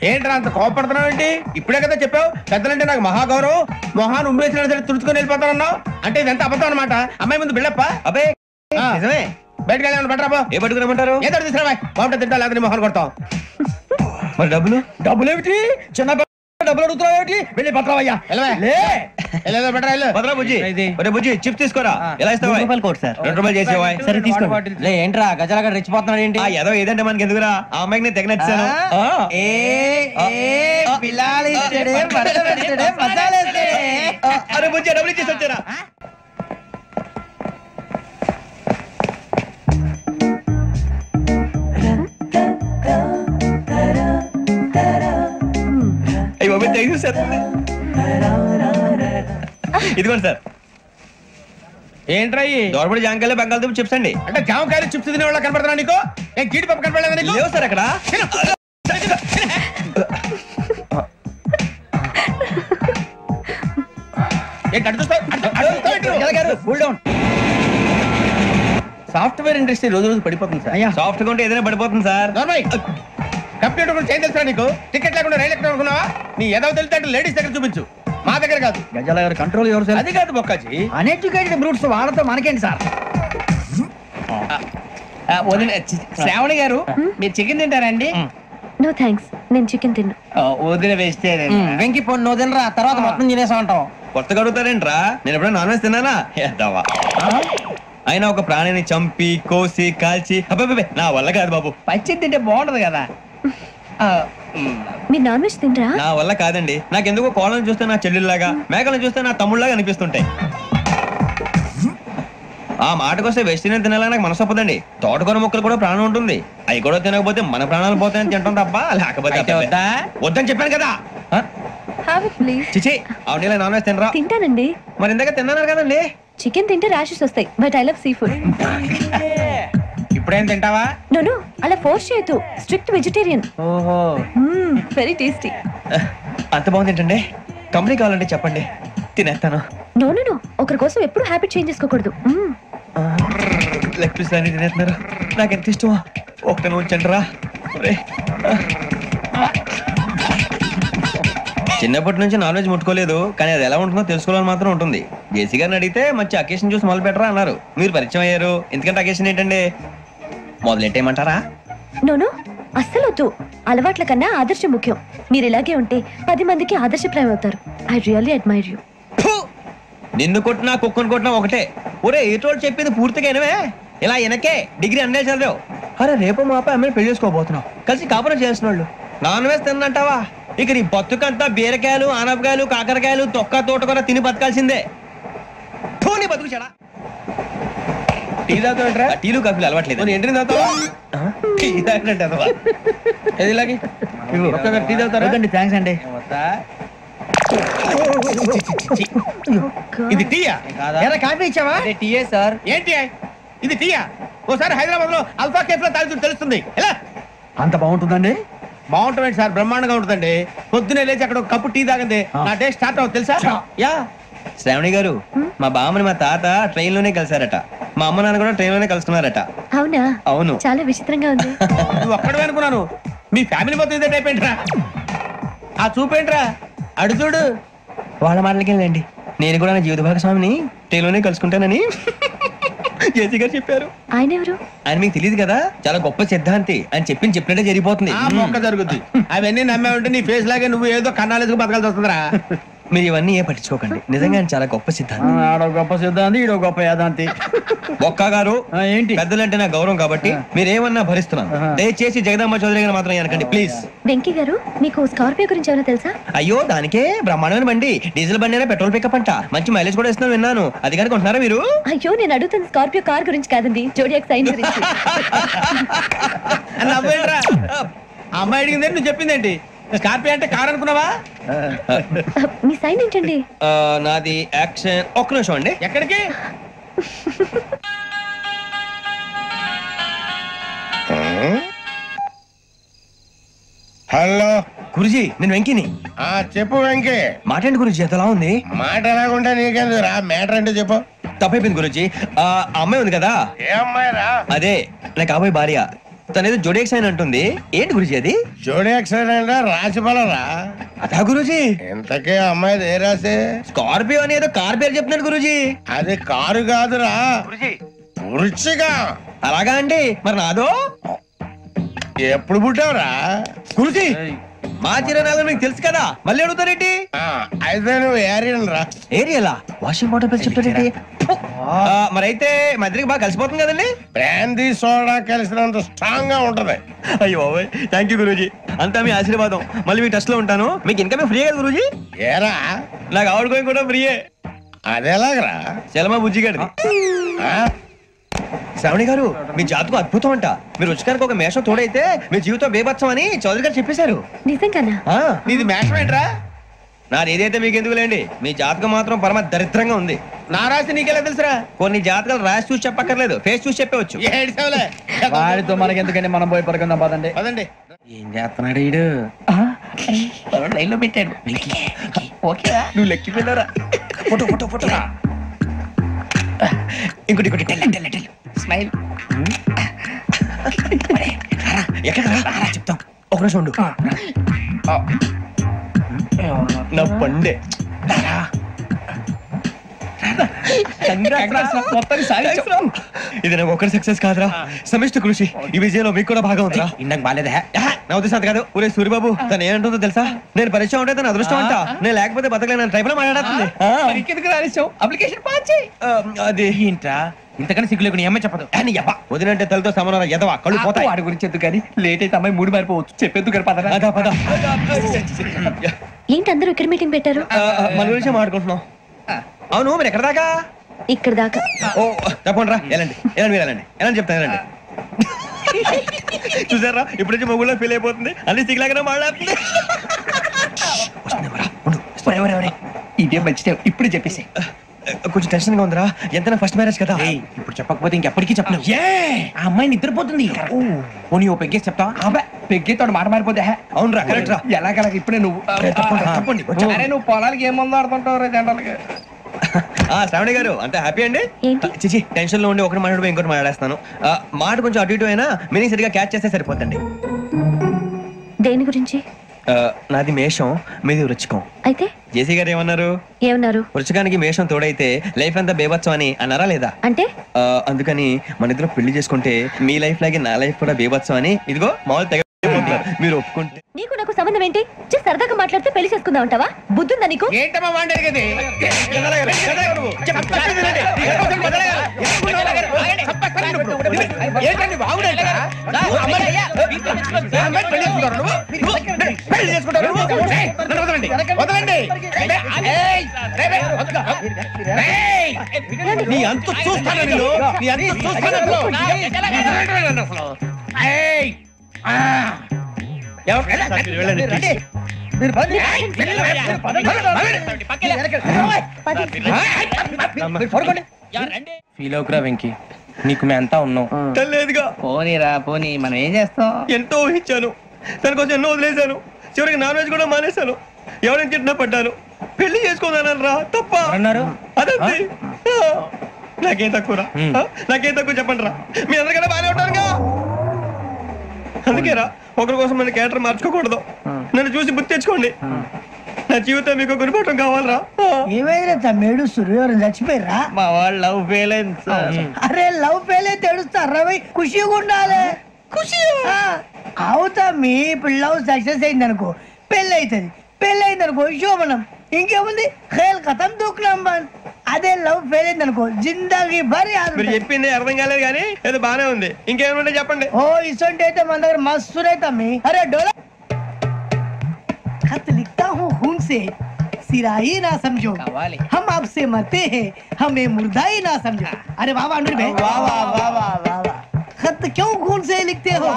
S14: ఏంట్రా అంత కోపడుతున్నావు ఏంటి? ఇప్పుడే కదా చెప్పావు పెద్దలంటే నాకు మహాగౌరవం, మొహాన్ని ఉమ్మేసిన సరే తుడుచుకొని వెళ్ళిపోతానన్నావు. అంటే ఇదంతా అబద్ధం అనమాట. అమ్మాయి ముందు బిల్డప్ప?
S4: అబ్బే నిజమే.
S14: బయటకు వెళ్ళి బట్రా
S4: ఏ పట్టుకురమ్మంటారు?
S14: ఏదో తీసుకురా బాగుంటుంది తింటా లేకపోతే మొహన్ కొడతాం.
S4: మరి డబ్బులు?
S15: డబ్బులు ఏమిటి? చిన్న డబ్బులు అడుగుతున్నావు ఏమిటి? వెళ్ళి పట్టరావయ్యా.
S4: పదరా బుజ్జి. ఒరే బుజ్జి చిప్స్ తీసుకోరా. ఎలా ఇస్తావా?
S14: కోట్ సార్
S4: 2 రూపాయలు చేసేవా?
S14: సరే తీసుకో. ఏంట్రా గజాలగా రెచ్చిపోతున్నాడు ఏంటి?
S4: ఏదో ఏదంటే మనకి ఎందుకురా, ఆ అమ్మాయికి నేను తెగ నచ్చాను. అరే బుజ్జి డబ్బులు ఇచ్చేసి వచ్చారా? ఇదిగోండి సార్.
S14: ఏంట్రా
S4: దోరబడి జాంకాయలు బంగాళదుంప చిప్స్ అండి.
S14: అంటే జామకాయలు చిప్స్ తినే వాళ్ళ కనపడుతున్నా నీకు? ఏం జీడిపప్పు కనపడలేదా నీకు?
S4: లేవు సార్ అక్కడ.
S14: సాఫ్ట్వేర్ ఇండస్ట్రీ రోజు రోజు పడిపోతుంది సార్.
S4: సాఫ్ట్ గా ఉంటే ఏదైనా పడిపోతుంది సార్.
S14: కంప్యూటర్ గురించి ఏం తెలుసా నీకు? టికెట్ లేకుండా రైలు ఎక్కడ అనుకున్నావా? నీ ఏదో తెలితే లేడీస్ దగ్గర చూపించు, మా దగ్గర కాదు.
S15: గజాల గారు కంట్రోల్ ఎవరు సార్?
S14: అది కాదు బొక్కాజీ,
S15: అన్ఎడ్యుకేటెడ్ బ్రూట్స్ వాళ్ళతో మనకేంటి సార్?
S14: శ్రావణి గారు మీరు చికెన్ తింటారండి?
S13: నో థ్యాంక్స్, నేను చికెన్ తిన్నా.
S14: వదిన వేస్తే వెంకి పొన్ను నువ్వు తినరా, తర్వాత మొత్తం తినేసా ఉంటాం.
S4: కొత్తగా అడుగుతారేంట్రా? నేను ఎప్పుడైనా నాన్ వెజ్ తిన్నానా? ఎద్దావా. అయినా ఒక ప్రాణిని చంపి కోసి కాల్చి అబ్బాయి నా వల్ల కాదు బాబు.
S14: పచ్చి తింటే బాగుంటది కదా.
S13: మీరు నాన్ వెజ్ తినరా?
S4: నా వల్ల కాదండి. నాకెందుకో కోళ్ళని చూస్తే నా చెల్లెల్లాగా, మేకలను చూస్తే నా తమ్ముళ్ళలాగా అనిపిస్తుంటాయి. ఆ మాటకొస్తే వెస్టిరియన్ తినాలని నాకు మనసు ఒప్పదండి. తోటకూర మొక్కలు కూడా ప్రాణం ఉంటుంది, అవి కూడా తినకపోతే మన ప్రాణాలు పోతాయని తింటాం తప్ప లేకపోతే వద్దని చెప్పాను కదా. చిచి అవునీ నాన్ వెజ్ తినరా?
S13: తింటానండి.
S4: మరి ఇందాక తిన్నాను కదండి.
S13: చికెన్ తింటే ర్యాషెస్ వస్తాయి, but I love sea food.
S14: ఇప్పుడేం తింటావా?
S13: నో అలా ఫోర్స్ చేయొద్దు, స్ట్రిక్ట్ వెజిటేరియన్.
S14: ఓహో
S13: వెరీ టేస్టీ.
S4: అంత బాగుంది ఏంటండి? కంపెనీ కావాలంటే చెప్పండి, తినేస్తాను.
S13: నో ఒకరి కోసం ఎప్పుడు హ్యాబిట్ చేంజ్ చేసుకోకూడదు.
S4: లెగ్ పీస్ అన్ని తినేస్తున్నారు, నాకు ఎంత ఇష్టమో. ఒకటి ఉంచండి రా. చిన్నప్పటి నుంచి నాన్ వెజ్ ముట్టుకోలేదు, కానీ అది ఎలా ఉంటుందో తెలుసుకోవాలని మాత్రం ఉంటుంది. జేసీ గారిని అడిగితే మంచి అకేషన్ చూసి మొదలు పెట్టరా అన్నారు. మీరు పరిచయం అయ్యారు, ఎందుకంటే అకేషన్ ఏంటండి? మొదలెట్టేయమంటారా?
S13: నో అస్సలు వద్దు. అలవాట్ల కన్నా ఆదర్శం ముఖ్యం. మీరు ఇలాగే ఉంటే 10 మందికి ఆదర్శప్రాయం అవుతారు. I really admire you.
S4: నిన్ను కొట్టినా కుక్కను కొట్టినా ఒకటే. ఒరే ఏటోళ్ళు చెప్పింది పూర్తిగా వినవే. ఇలా వెనకే డిగ్రీ అన్నే చదివావు. అరే రేపు మా అబ్బాయి అమ్మని పెళ్లి చేసుకోబోతున్నావు, కలిసి కాపురం చేసిన వాళ్ళు నాన్ వెజ్ తిన్నంటావా? ఇక నీ బతుకంతా బీరకాయలు ఆనపకాయలు కాకరకాయలు తొక్క తోట కూడా తిని బతకాల్సిందే. నీ బతుకు చెడా.
S14: టీ తాగుతాంట్రా?
S4: టీలు కాఫీలు అలవాట్లేదు.
S14: ఏంటి తాగుతావా? టీ తాగినట్టు అదవా. ఏది ఇలాగే టీ తాగుతారా?
S15: థ్యాంక్స్ అండి.
S14: ఇది టీయా?
S15: కాఫీ ఇచ్చావా?
S14: టీయే సార్. ఏంటి ఇది టీయా? ఓసారి హైదరాబాద్ లో అల్ఫా కేఫ్ లో తాగుతూ తెలుస్తుంది. ఎలా
S15: అంత బాగుంటుందండి?
S14: బాగుంటుంది సార్, బ్రహ్మాండంగా ఉంటుందండి. పొద్దునే లేచి అక్కడ ఒక కప్పు టీ తాగింది నా డే స్టార్ట్ అవుతుంది తెలుసా?
S4: యా శ్రావణి గారు, మా బామ్మని మా తాత ట్రైన్ లోనే కలిసారట, మా అమ్మ నాన్న కూడా ట్రైన్ లోనే కలుసుకున్నారట.
S13: అవునా?
S4: అవును.
S13: చాలా విచిత్రంగా ఉంది.
S14: నువ్వు ఒక్కడే అనుకున్నాను, మీ ఫ్యామిలీ మొత్తం ఇదే టైప్ ఏంట్రా? ఆ చూపేంట్రా అడు చూడు.
S4: వాళ్ళ మాటలకి వెళ్ళండి, నేను కూడా నా జీవిత భాగస్వామిని ట్రైన్ లోనే కలుసుకుంటానని జేసీ గారు చెప్పారు.
S13: ఆయన ఎవరు?
S4: ఆయన మీకు తెలియదు కదా, చాలా గొప్ప సిద్ధాంతి అని చెప్పినట్టే జరిగిపోతుంది.
S14: మొక్క జరుగుద్ది. అవన్నీ నమ్మే ఉంటే నీ ఫేస్ లాగే నువ్వు ఏదో కన్నాలేసుకు బతకాల్సి వస్తుందిరా.
S4: మీరు ఇవన్నీ ఏ పట్టించుకోకండి, నిజంగా ఆయన చాలా గొప్ప సిద్ధాంతి.
S15: ఆడో గొప్ప సిద్ధాంతి, ఈడో గొప్ప యాదాంతి.
S4: ఒక్క గారు
S15: ఏంటి?
S4: పెద్దలంటే నా గౌరవం కాబట్టి మీరేమన్నా భరిస్తున్నాను. దయచేసి జగదమ్మ చౌదరి గారు మాత్రం అనకండి ప్లీజ్.
S13: వెంకీ గారు, మీకు స్కార్పియో గురించి ఏమైనా తెలుసా?
S4: అయ్యో దానికే బ్రహ్మాండమైన బండి, డీజిల్ బండి అయినా పెట్రోల్ పికప్ అంట, మంచి మైలేజ్ కూడా ఇస్తున్నాను విన్నాను. అది కానీ కొంటున్నారా మీరు?
S13: అయ్యో నేను అడుగుతుంది స్కార్పియో కార్ గురించి కాదండి, జోడియాక్ సైన్ గురించి.
S14: అమ్మాయి అడిగింది నువ్వు చెప్పిందేంటి? స్కార్పియో అంటే కార్ అనుకున్నావా?
S13: మీ సైన్ ఏంటండి?
S4: నాది యాక్షన్. ఒక్క నిమిషం అండి.
S14: ఎక్కడికి?
S17: హలో
S4: గురుజీ, నేను వెంకిని.
S17: చెప్పు వెంకీ.
S4: మాట్లాడండి గురుజీ, ఎంతలా ఉంది?
S17: మాట ఎలాగుంటా నీకెందుకు రా, మ్యాటర్ అంటే చెప్పు.
S4: తప్పైపోయింది గురుజీ. ఆ అమ్మాయి ఉంది కదా,
S17: ఏ అమ్మాయి రా?
S4: అదే నా కాబోయే భార్య. తనేదో జోడియాక్ సైన్ అంటుంది. ఏంటి గురుజీ అది?
S17: జోడియాక్ సైన్ అంటే రాసి బలరా?
S4: అదా గురుజీ.
S17: ఇంతకే అమ్మాయి ఏ రాసి?
S4: స్కార్పియో అని ఏదో కార్ పేరు చెప్తున్నాడు గురుజీ.
S17: అది కారు కాదురా. వృచ్చిగా.
S4: అలాగా అండి, మరి నాదో
S17: ఎప్పుడు పుట్టావురా?
S4: గురుజీ మా చిరనాలు మీకు తెలుసు కదా, మళ్ళీ అడుగుతారేంటి?
S17: అయితే నువ్వు ఏరియల్ రా.
S4: ఏరియలా? వాషింగ్ వాటర్ బిల్ చెప్తారేంటి? మరైతే మధ్యకి బాగా కలిసిపోతుంది కదండి.
S17: బ్రాందీ సోడా కలిసినంత స్ట్రాంగ్ గా ఉంటది.
S4: అయ్యో థ్యాంక్ యూ గురూజీ, అంతా మీ ఆశీర్వాదం. మళ్ళీ మీ టచ్ లో ఉంటాను. మీకు ఇన్కమ్ ఫ్రీ కదా గురూజీ?
S17: ఏరా
S4: నాకు ఆవిడ గోయింగ్ కూడా ఫ్రీయే.
S17: అదేలాగరా?
S4: చలమా బుజ్జి గారిది. శ్రావణి గారు, మీ జాతకు అద్భుతం అంట. మీరు రుచికారికి ఒక మేషం తోడైతే మీ జీవితం బేబత్సం అని చౌదరి గారు చెప్పేశారు.
S13: నిజంగానా?
S4: నీది మేషం ఏంట్రా? నాది ఏదైతే మీకు ఎందుకు లేండి, మీ జాతకం మాత్రం పరమ దరిద్రంగా ఉంది. నా రాసి నీకెలా తెలుసురా? కొన్ని జాతకాలు రాసి చూసి చెప్పక్కర్లేదు, ఫేస్ చూసి చెప్పవచ్చు.
S15: వాడితో మనకి ఎందుకండి, మనం పోయి పడుకుందాం పదండి.
S17: పదండి.
S14: ఏం చేస్తున్నాడు వీడు? లైన్ లో పెట్టాడు. ఓకే
S4: నువ్వు లెక్కిపోయినారా? Photo photo photo. ఇంకోటి ఇంకోటి టెల్
S14: స్మైల్.
S4: ఎక్కడ చెప్తాం, ఒక నిమిషం ఉండు. నా పండే ఇది నాకు ఒకరి సక్సెస్ కాదురా, సమిష్టి కృషి. ఈ విజయంలో మీకు కూడా భాగం ఉందిరా.
S14: ఇందాక బాగాలేదా?
S4: నా ఉద్దేశం కాదు. ఊరే సూర్యబాబు, తను ఏమంటుందో తెలుసా? నేను పరిచయం ఉంటే తన అదృష్టం అంట. నేను లేకపోతే బతకలేను ట్రైబ్ లో మాట్లాడుతుంది.
S14: అప్లికేషన్ పాస్ చేయి.
S4: అది
S14: ఏంట్రా ఇంతకన్నా సిగ్గు లేకుండా ఏమై చెప్పదు.
S4: వదినంటే తలతో సమానం ఎదవా, కళ్ళు పోతాయి.
S14: వాడి గురించి ఎందుకు కానీ, లేట్ అయితే అమ్మాయి మూడు మారిపోవచ్చు. చెప్పేందుకు గారు పద.
S13: ఏంటి అందరూ ఇక్కడ మీటింగ్ పెట్టారు?
S4: మన గురించి మాట్లాడుకుంటున్నాం. అవును, మీరు ఎక్కడ దాకా?
S13: ఇక్కడ దాకా.
S4: ఓ తప్పకుండా రా, వెళ్ళండి వెళ్ళండి, మీరు వెళ్ళండి వెళ్ళండి, చెప్తాను వెళ్ళండి. చూసారా, ఇప్పుడు నుంచి మొగుల్లో ఫీల్ అయిపోతుంది, అన్ని సిగ్లాగానే మాట్లాడుతుంది.
S14: ఇదే మంచిదే, ఇప్పుడు చెప్పేసి.
S4: కొంచెం టెన్షన్ గా ఉందిరా, ఎంతైనా ఫస్ట్ మ్యారేజ్ కదా.
S14: ఇప్పుడు చెప్పకపోతే ఇంకెప్పటికీ చెప్పలేవు. ఆ అమ్మాయి నిద్రపోతుంది. పోనీ ఓ పెగ్గేసి చెప్తావా? అబ్బా పెగ్గేతో మాట మారిపోతే.
S4: అవునరా, కరెక్ట్ రా.
S14: ఎలాగలా ఇప్పుడే నువ్వు అరే నువ్వు పొలాలకి ఏం మందు ఆడుతుంటావు రే జనరల్గా.
S4: శ్రావణి గారు, అంత హ్యాపీ అండి? చిచి టెన్షన్ లో ఉండి ఒకటి మాట్లాడిపోయి ఇంకోటి మాట్లాడేస్తాను. మాట కొంచెం అటు ఇటు అయినా మీనింగ్ సరిగా క్యాచ్ చేస్తే సరిపోతండి.
S13: దేని గురించి?
S4: నాది మేషం, మీది వృచ్చికం.
S13: అయితే
S4: జేసీ గారు ఏమన్నారు? వృచ్చికానికి మేషం తోడైతే లైఫ్ అంతా బేబత్సం అని అన్నారా లేదా?
S13: అంటే
S4: అందుకని మన ఇద్దరు పెళ్లి చేసుకుంటే మీ లైఫ్ లాగే నా లైఫ్ కూడా బేబత్సం అని ఇదిగో మామూలు తెగ మీరు ఒప్పుకుంటే.
S13: నీకు నాకు సంబంధం ఏంటి? సరదాగా మాట్లాడితే పెళ్లి చేసుకుందాం అంటావా? బుద్ధుందా నీకు?
S14: ఏంటమ్మా మాట్లాడేది?
S4: నీ అంత చూస్తాను, నీ అంత చూస్తాను.
S14: ఫీల్ అవుకురా వెంకీ, నీకు మేము అంతా ఉన్నాం.
S4: తెలియదుగా.
S14: పోనీరా పోనీ, మనం ఏం చేస్తాం?
S4: ఎంతో ఊహించాను, దానికోసం ఎన్నో వదిలేశాను. చివరికి నాన్ వెజ్ కూడా మానేశాను. ఎవరైనా తిట్టినా పడ్డాను. పెళ్లి చేసుకున్నాను రా, తప్ప
S14: అన్నారు.
S4: అదంతే. నాకేం తక్కువ రా, నాకేం తక్కువ చెప్పండి రా. మీ అందరికన్నా బాగానే ఉంటారుగా. అందుకే రా, ఒకరి కోసం మన క్యారెక్టర్ మార్చుకోకూడదు. నన్ను చూసి గుర్తు తెచ్చుకోండి. నా జీవితం మీకు గురిపటం కావాలరా.
S18: ఏమైనా తమ్మేడు సూర్యవరం చచ్చిపోయిరా?
S4: మా వాళ్ళు లవ్ ఫెయిల్ అయింది సార్.
S18: అరే లవ్ ఫెయిల్ అయితే ఏడుస్తారా? ఖుషిగా ఉండాలి. ఖుషి అవుతా. మీ ఇప్పుడు లవ్ సక్సెస్ అయింది అనుకో, పెళ్ళి అవుతుంది. పెళ్ళి అయింది అనుకో శోభనం. ఇంకేముంది, ఖేల్ కథం దూకునాం బంద్. అదే లవ్ ఫెయిల్ అయింది అనుకో జిందాగీ భారీ.
S4: మీరు చెప్పింది అర్థం కాలేదు కానీ ఏదో బానే ఉంది. ఇంకేమైనా చెప్పండి.
S18: ఓ ఇసొంటి అయితే మన దగ్గర మస్తు రైతా. మీ అరే డోలా खत लिखता हूँ खून से, सिरा ही ना समझो, हम आपसे मरते हैं, हमें मुर्दा ही ना समझो. अरे वाह वाह भाई, वाह वाह वाह वाह वाह. खत क्यों खून से लिखते हो?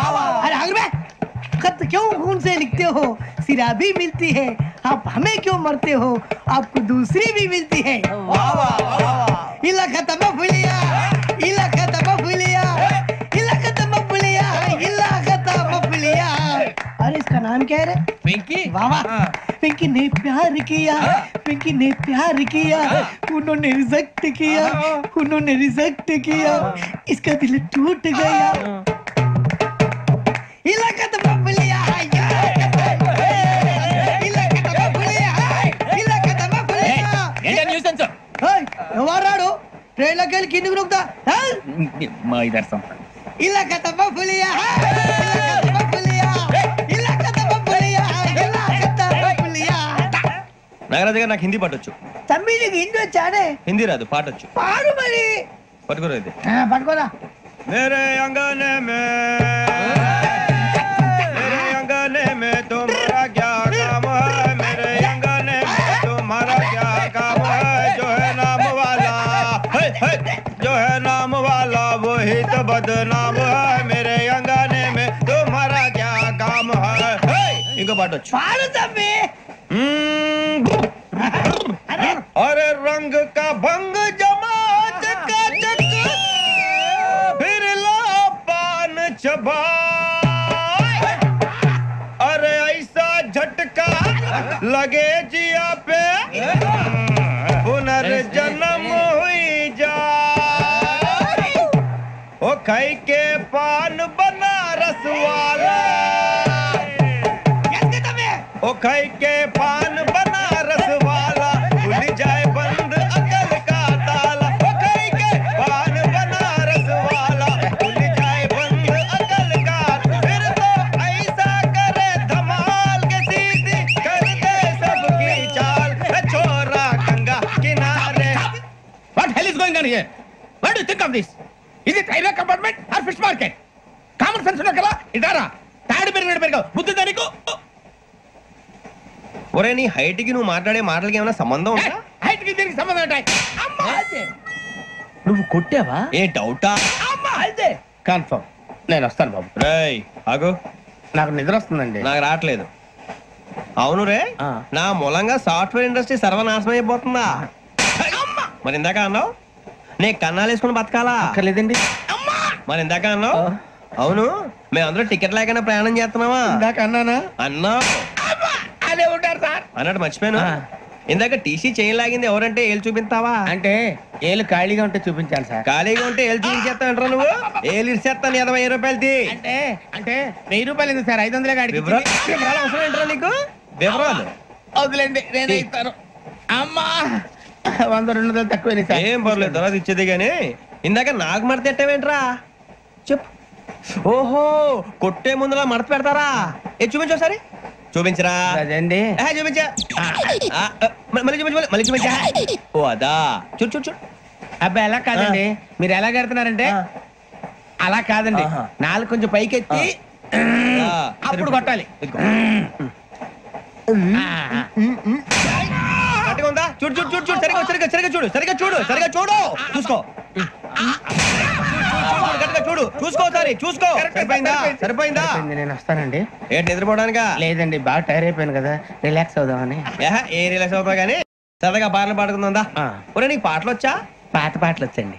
S18: अरे आगे भाई, खत क्यों खून से लिखते हो? सिरा भी मिलती है, आप हमें क्यों मरते हो? आपको दूसरी भी मिलती है. वाह वाह वाह. इला खत्म फुलिया, इला खत्म फुलिया, इला खत्म फुलिया, इला खत्म फुलिया. अरे इसका नाम क्या है रे?
S14: पिंकी.
S18: वाह वाह. पिंकी ने प्यार किया, पिंकी ने प्यार किया, उन्होंने रिजेक्ट किया, उन्होंने रिजेक्ट किया, इसका दिल टूट गया. इलाका तो बबलिया, इलाका तो बबलिया, इलाका तो बबलिया.
S14: ఏంటి న్యూసెన్స్?
S18: ఎవరాడు? ट्रेन लग गई किन्नी रुकता
S15: మా ఇదర్థం
S18: इला कतबा फुलिया इला कतबा फुलिया इला कतबा फुलिया इला कतबा फुलिया
S4: నాగరాజు గారు నాకు హిందీ పాటొచ్చు.
S18: తమ్మి నీకు హిందీ వచ్చానే?
S4: హిందీ రాదు, పాటొచ్చు.
S18: పాడు మరి.
S4: పట్టుకోరా ఇది.
S18: పట్టుకోరా.
S4: मेरे अंगने में तुम्हारा क्या काम है, मेरे अंगने में तुम्हारा क्या काम है, जो है नाम वाला जो है नाम वाला वही तो बदनाम है, मेरे अंगने में तुम्हारा क्या काम है. इनको पाटो
S18: पाड़ो तम्मी.
S4: अरे रंग का भंग जमात का चक फिर ला पान चबा, अरे ऐसा झटका लगे जिया पे पुनर्जन्म हुई जा, ओ खाई के पान बनारस वाला, ओ खाई के पान बनारस वाला खुल जाए बंद अकल का ताला, ओ खाई के पान बनारस वाला खुल जाए बंद अकल का, फिर तो ऐसा करे धमाल के सीधी कर दे सबकी चाल, छोरा गंगा किनारे.
S14: What hell is going on here? What do you think of this? Is it railway compartment or fish market? Common sense ఉన్నా కదా ఇదారా తాడి పెరిగాడు బుద్ధి దానికి.
S4: ఒరే నీ హైట్ కి నువ్వు మాట్లాడే మాటలకి ఏమైనా సంబంధం ఉందా?
S14: హైట్ కి దీనికి సంబంధం ఉంటాయి.
S15: నువ్వు కొట్టావా?
S4: ఏ డౌటా?
S14: అయితే కన్ఫర్మ్ నేను వస్తాను బాబు.
S4: రేయ్ ఆగు,
S14: నాకు నిద్ర వస్తుందండి.
S4: నాకు రావట్లేదు. అవును రే, నా మూలంగా సాఫ్ట్వేర్ ఇండస్ట్రీ సర్వనాశనం అయిపోతుందా? మరి ఇందాక అన్నావు నే కన్నాలు వేసుకుని బతకాలా?
S14: అక్కర్లేదండి.
S4: మరి ఇందాక అన్నావు అవును మేమందరూ టికెట్ లేకుండా ప్రయాణం చేస్తున్నావా?
S14: ఇందాక అన్నానా?
S4: అన్నావు.
S14: అదే ఉంటారు సార్.
S4: అన్నట్టు మర్చిపోయాను, ఇందాక టీసీ చేయి లాగింది ఎవరంటే ఏళ్ళు చూపిస్తావా?
S14: అంటే ఏళ్ళు ఖాళీగా ఉంటే చూపించాలి సార్.
S4: ఖాళీగా ఉంటే ఏళ్ళు చూపించేస్తానంటారా నువ్వు? ఏళ్ళు ఇచ్చేస్తాను 20,000 రూపాయలది.
S14: అంటే అంటే 1000 రూపాయలు ఎందుకు సార్? 500 గాడికి
S4: వివరాలు అవసరం ఏంట్రా నీకు? వివరాలు
S14: వదిలేండి, నేనే ఇస్తాను. అమ్మా 100-200 తక్కువ సార్.
S4: ఏం పర్లేదు, తర్వాత ఇచ్చేది కానీ ఇందాక నాకు మడత పెట్టావేంట్రా? చెప్పు. ఓహో కొట్టే ముందులా మడత పెడతారా? ఏ చూపించు ఒకసారి. చూపించరా?
S14: అదండి
S4: చూపించా. మళ్ళీ చూపించు, మళ్ళీ చూపించా. ఓ అదా, చూడు చూడు చూడు.
S14: అబ్బాయి ఎలా కాదండి, మీరు ఎలా కడుతున్నారంటే అలా కాదండి, నాలుగు కొంచెం పైకెత్తి అప్పుడు కొట్టాలి.
S4: ఉందా? చూడు చూడు చూడు చూడు, సరిగా సరిగా సరిగా చూడు, సరిగా చూడు, సరిగా చూడు, చూసుకో. చూడు చూసుకో, సరే చూసుకో. సరిపోయిందా? సరిపోయిందా?
S14: నేను వస్తానండి.
S4: ఏంటి నిద్రపోవడానికా?
S14: లేదండి, బాగా టైర్ అయిపోయాను కదా, రిలాక్స్ అవుదామని.
S4: ఏ రిలాక్స్ అవుతావు కానీ సరదాగా పాటలు పాడుకుందా? ఒరే నీకు పాటలు వచ్చా?
S14: పాత పాటలు వచ్చండి.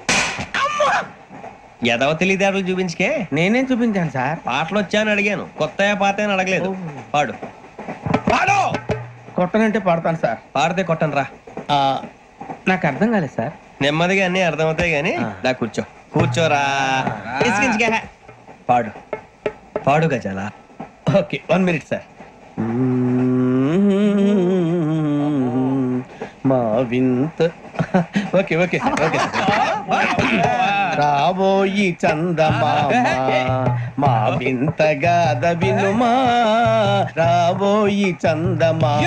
S4: ఎదవ తెలివితేటలు చూపించుకే.
S14: నేనేం చూపించాను సార్?
S4: పాటలు వచ్చా అని అడిగాను, కొత్త పాత అని అడగలేదు. పాడు పాడు.
S14: కొట్టనంటే పడతాను సార్.
S4: పాడితే కొట్టను రా.
S14: నాకు అర్థం కాలేదు సార్.
S4: నెమ్మదిగా అన్ని అర్థమవుతాయి కానీ దా కూర్చో. కూర్చోరా. పాడు పాడు గజాల.
S14: Okay 1 minute sir. మా వింత ఓకే ఓకే సార్, ఓకే రాబోయి చందమామ మా వింతగా వినుమా, రాబోయి చందమామ.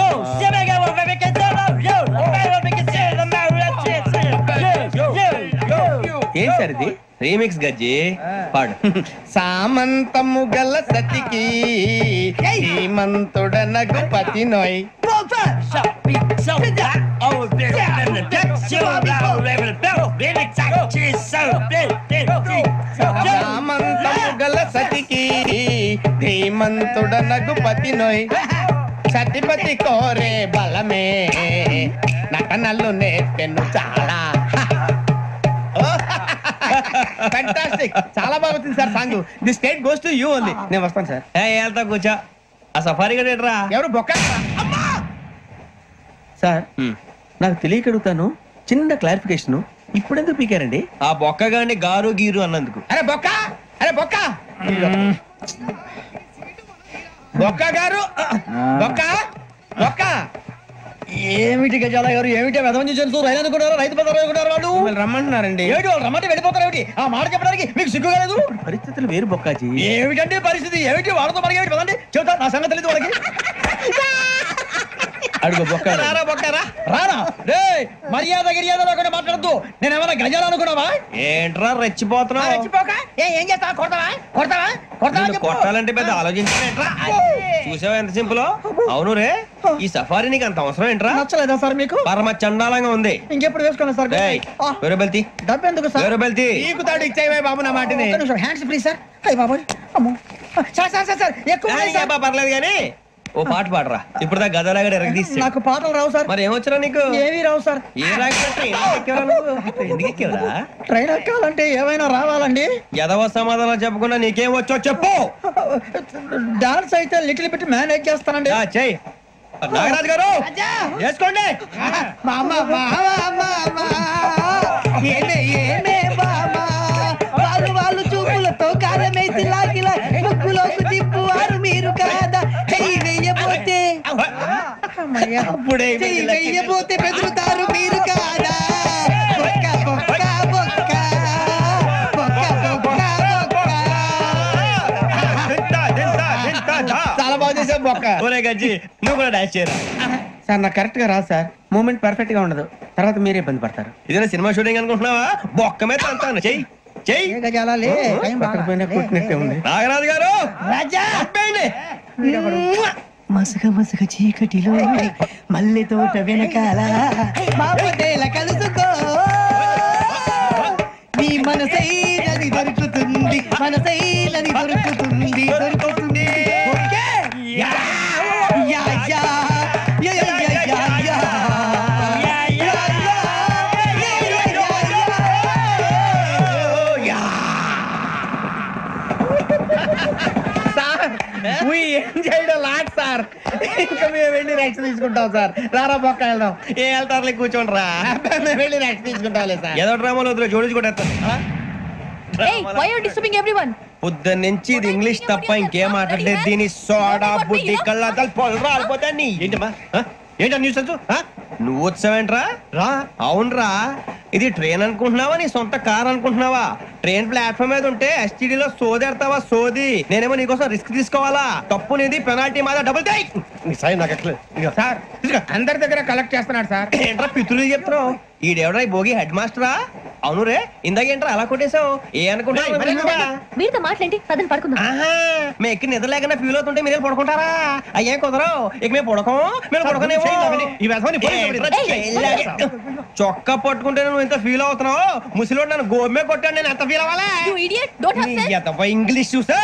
S14: ఏం సార్ ఇది?
S4: రీమిక్స్ గజ్జి. పాడు.
S14: సామంతము గల సతికి శ్రీమంతుడనగు పతి నోయ్, సామంతము గల సతికి ధీమంతుడనగు పతి నోయ్, సతిపతి కోరే బలమే నటనలు నేర్పెను చాలా. ఫ్యాంటాస్టిక్, చాలా బాగా వచ్చింది sir song. The state goes to you only. నేను వస్తాను సార్.
S4: వెళ్తా కూర్చో. ఆ సఫారీ గడేట్రా?
S14: ఎవరు బొక్క సార్? నాకు తెలియక అడుగుతాను, చిన్న క్లారిఫికేషన్. ఇప్పుడు ఎందుకు పీకారండి?
S4: ఆ బొక్క గాని గారు గీరు అన్నందుకు.
S14: అరే బొక్క, అరే బొక్క, బొక్క గారు, బొక్క బొక్క
S15: ఏమిటి గజాల గారు ఏమిటి వెదవం చూసాను రైలు అనుకున్నారు రైతు బజార్ అనుకున్నారు వాళ్ళు
S14: రమ్మంటున్నారండి.
S15: ఏమిటి వాళ్ళు రమ్మంటే వెళ్ళిపోతారు ఏమిటి ఆ మాట చెప్పడానికి మీకు సిగ్గు కాలేదు?
S14: పరిస్థితులు వేరు బొక్కాజీ.
S15: ఏమిటంటే పరిస్థితి ఏమిటి వాళ్ళతో మనకి ఏమిటి పదండి చెబుతా నా సంగతి తెలియదు వాళ్ళకి.
S14: అడుగు బొక్క
S15: రానా రే మర్యాద గిర్యాద లేకుండా మాట్లాడద్దు. నేను ఏమైనా గజాలు అనుకున్నావా?
S4: ఏంట్రా రెచ్చిపోతున్నావు?
S18: ఏం చేస్తా కొడతావా కొడతావా
S4: కొట్టాలంటే పెద్ద ఆలోచించా. చూసావా ఎంత సింపుల్? అవును రే ఈ సఫారీ నీకు అంత అవసరం ఏంట్రా?
S15: నచ్చలేదా సార్ మీకు?
S4: పరమ చండాలంగా ఉంది.
S15: ఇంకెప్పుడు వేసుకోండి సార్.
S4: వేరే బెల్తి
S15: డబ్బు ఎందుకు సార్?
S4: వేరే బెల్తి
S14: నీకు తాడు ఇచ్చాయి బాబు నా మాటని.
S18: Hands please sir. అయ్య బాబు అమ్మో సార్ సార్ సార్ సార్ ఎక్కువ
S4: పర్లేదు కానీ ఓ పాట పాడరా. ఇప్పుడు దా గదలాగడ ఎరగదీసి.
S18: నాకు పాటలు రావు సార్.
S4: మరి ఏమొచ్చరా నీకు?
S18: ఏమీ రావు సార్.
S4: ఏ రాకపోతే ఎందుకు ఎక్కేవరా?
S18: ట్రైన్ ఎక్కాలంటే ఏమైనా రావాలండి.
S4: ఎదవ సమాధానం చెప్పకుండా నీకేం వచ్చో చెప్పు.
S18: డాన్స్ అయితే లిటిల్ బిట్ మేనేజ్ చేస్తానండి.
S4: చెయ్యి నాగరాజు గారు చేసుకోండి.
S18: వాళ్ళు చూపులతో కారమేసి లాగిలా ముక్కులోకి తిప్పువారు మీరు కాదా? చెయ్యి వెయ్యబోతే చెయ్యి వెయ్యబోతే బెదురుతారు మీరు కాదా? బొక్క బొక్క బొక్క బొక్క
S14: చాలా బాగా చేసావు బొక్క.
S4: ఒరే గజ్జి నువ్వు కూడా డాన్స్ చేయరా?
S14: సార్ నాకు కరెక్ట్ గా రాదు సార్. మూమెంట్ పర్ఫెక్ట్ గా ఉండదు. తర్వాత మీరే ఇబ్బంది పడతారు.
S4: ఇదేనా సినిమా షూటింగ్ అనుకుంటున్నావా? బొక్క మీద అంటాను. చెయ్యి చెయ్యి.
S14: కొట్టినట్టే ఉంది.
S4: నాగరాజు గారు
S18: రాజా మసక మసక చీకటిలో మల్లె తోట వెనకాల బాపతేల కలుసుకో నీ మనసైనది దొరుకుతుంది మనసైనది దొరుకుతుంది దొరుకుతుంది. Yeah yeah yeah yeah yeah yeah
S14: sir ఇంకా మేము వెళ్ళి రెక్స్ తీసుకుంటాం సార్. రారా బొక్క వెళ్దాం.
S4: ఏ వెళ్తారులే కూర్చోండి రా.
S14: మేము వెళ్ళి రెక్స్ తీసుకుంటాంలే సార్.
S4: ఏదో డ్రామాలో వద్దు జోడించుకుంటా. పొద్దున్న నుంచి ఇది ఇంగ్లీష్ తప్ప ఇంకేం మాట్లాడలేదు. దీని సోడా బుద్ధి కళ్ళ పొలు రాలిపోతా. నీ ఏంటమ్మా ఏంటా న్యూస్ నువ్వు వచ్చావేంట్రా? రా అవునరా ఇది ట్రైన్ అనుకుంటున్నావా నీ సొంత కార్ అనుకుంటున్నావా? ట్రైన్ ప్లాట్ఫామ్ మీద ఉంటే ఎస్టీడీలో సోదేడతావా సోది? నేనేమో నీకోసం రిస్క్ తీసుకోవాలా? తప్పు నీది పెనాల్టీ మాదా డబుల్ టై.
S14: సార్ అందరి దగ్గర కలెక్ట్ చేస్తున్నాడు సార్.
S4: ఏంట్రా పితులు చెప్తున్నావు? ఈడెవడ్రా భోగి హెడ్ మాస్టరా? అవును రే ఇందాకేంట్రా అలా కొట్టేశావు? ఏ అనుకుంటా
S13: మీరుతో మాట్లాడి పదని పడుకుందాం.
S4: మేము ఎక్కి నిద్ర లేకుండా ఫీల్ అవుతుంటే మీరు పడుకుంటారా? అయ్యే కుదరవు. ఇక మేము పడుకోం. మేము పడుకోనేమో. చొక్కా పట్టుకుంటే నువ్వు ఎంత ఫీల్ అవుతున్నావు? ముసలివాడు నన్ను గోమే కొట్టాడు. నేను ఎంత ఫీల్ అవ్వాలి? ఇంగ్లీష్ చూసా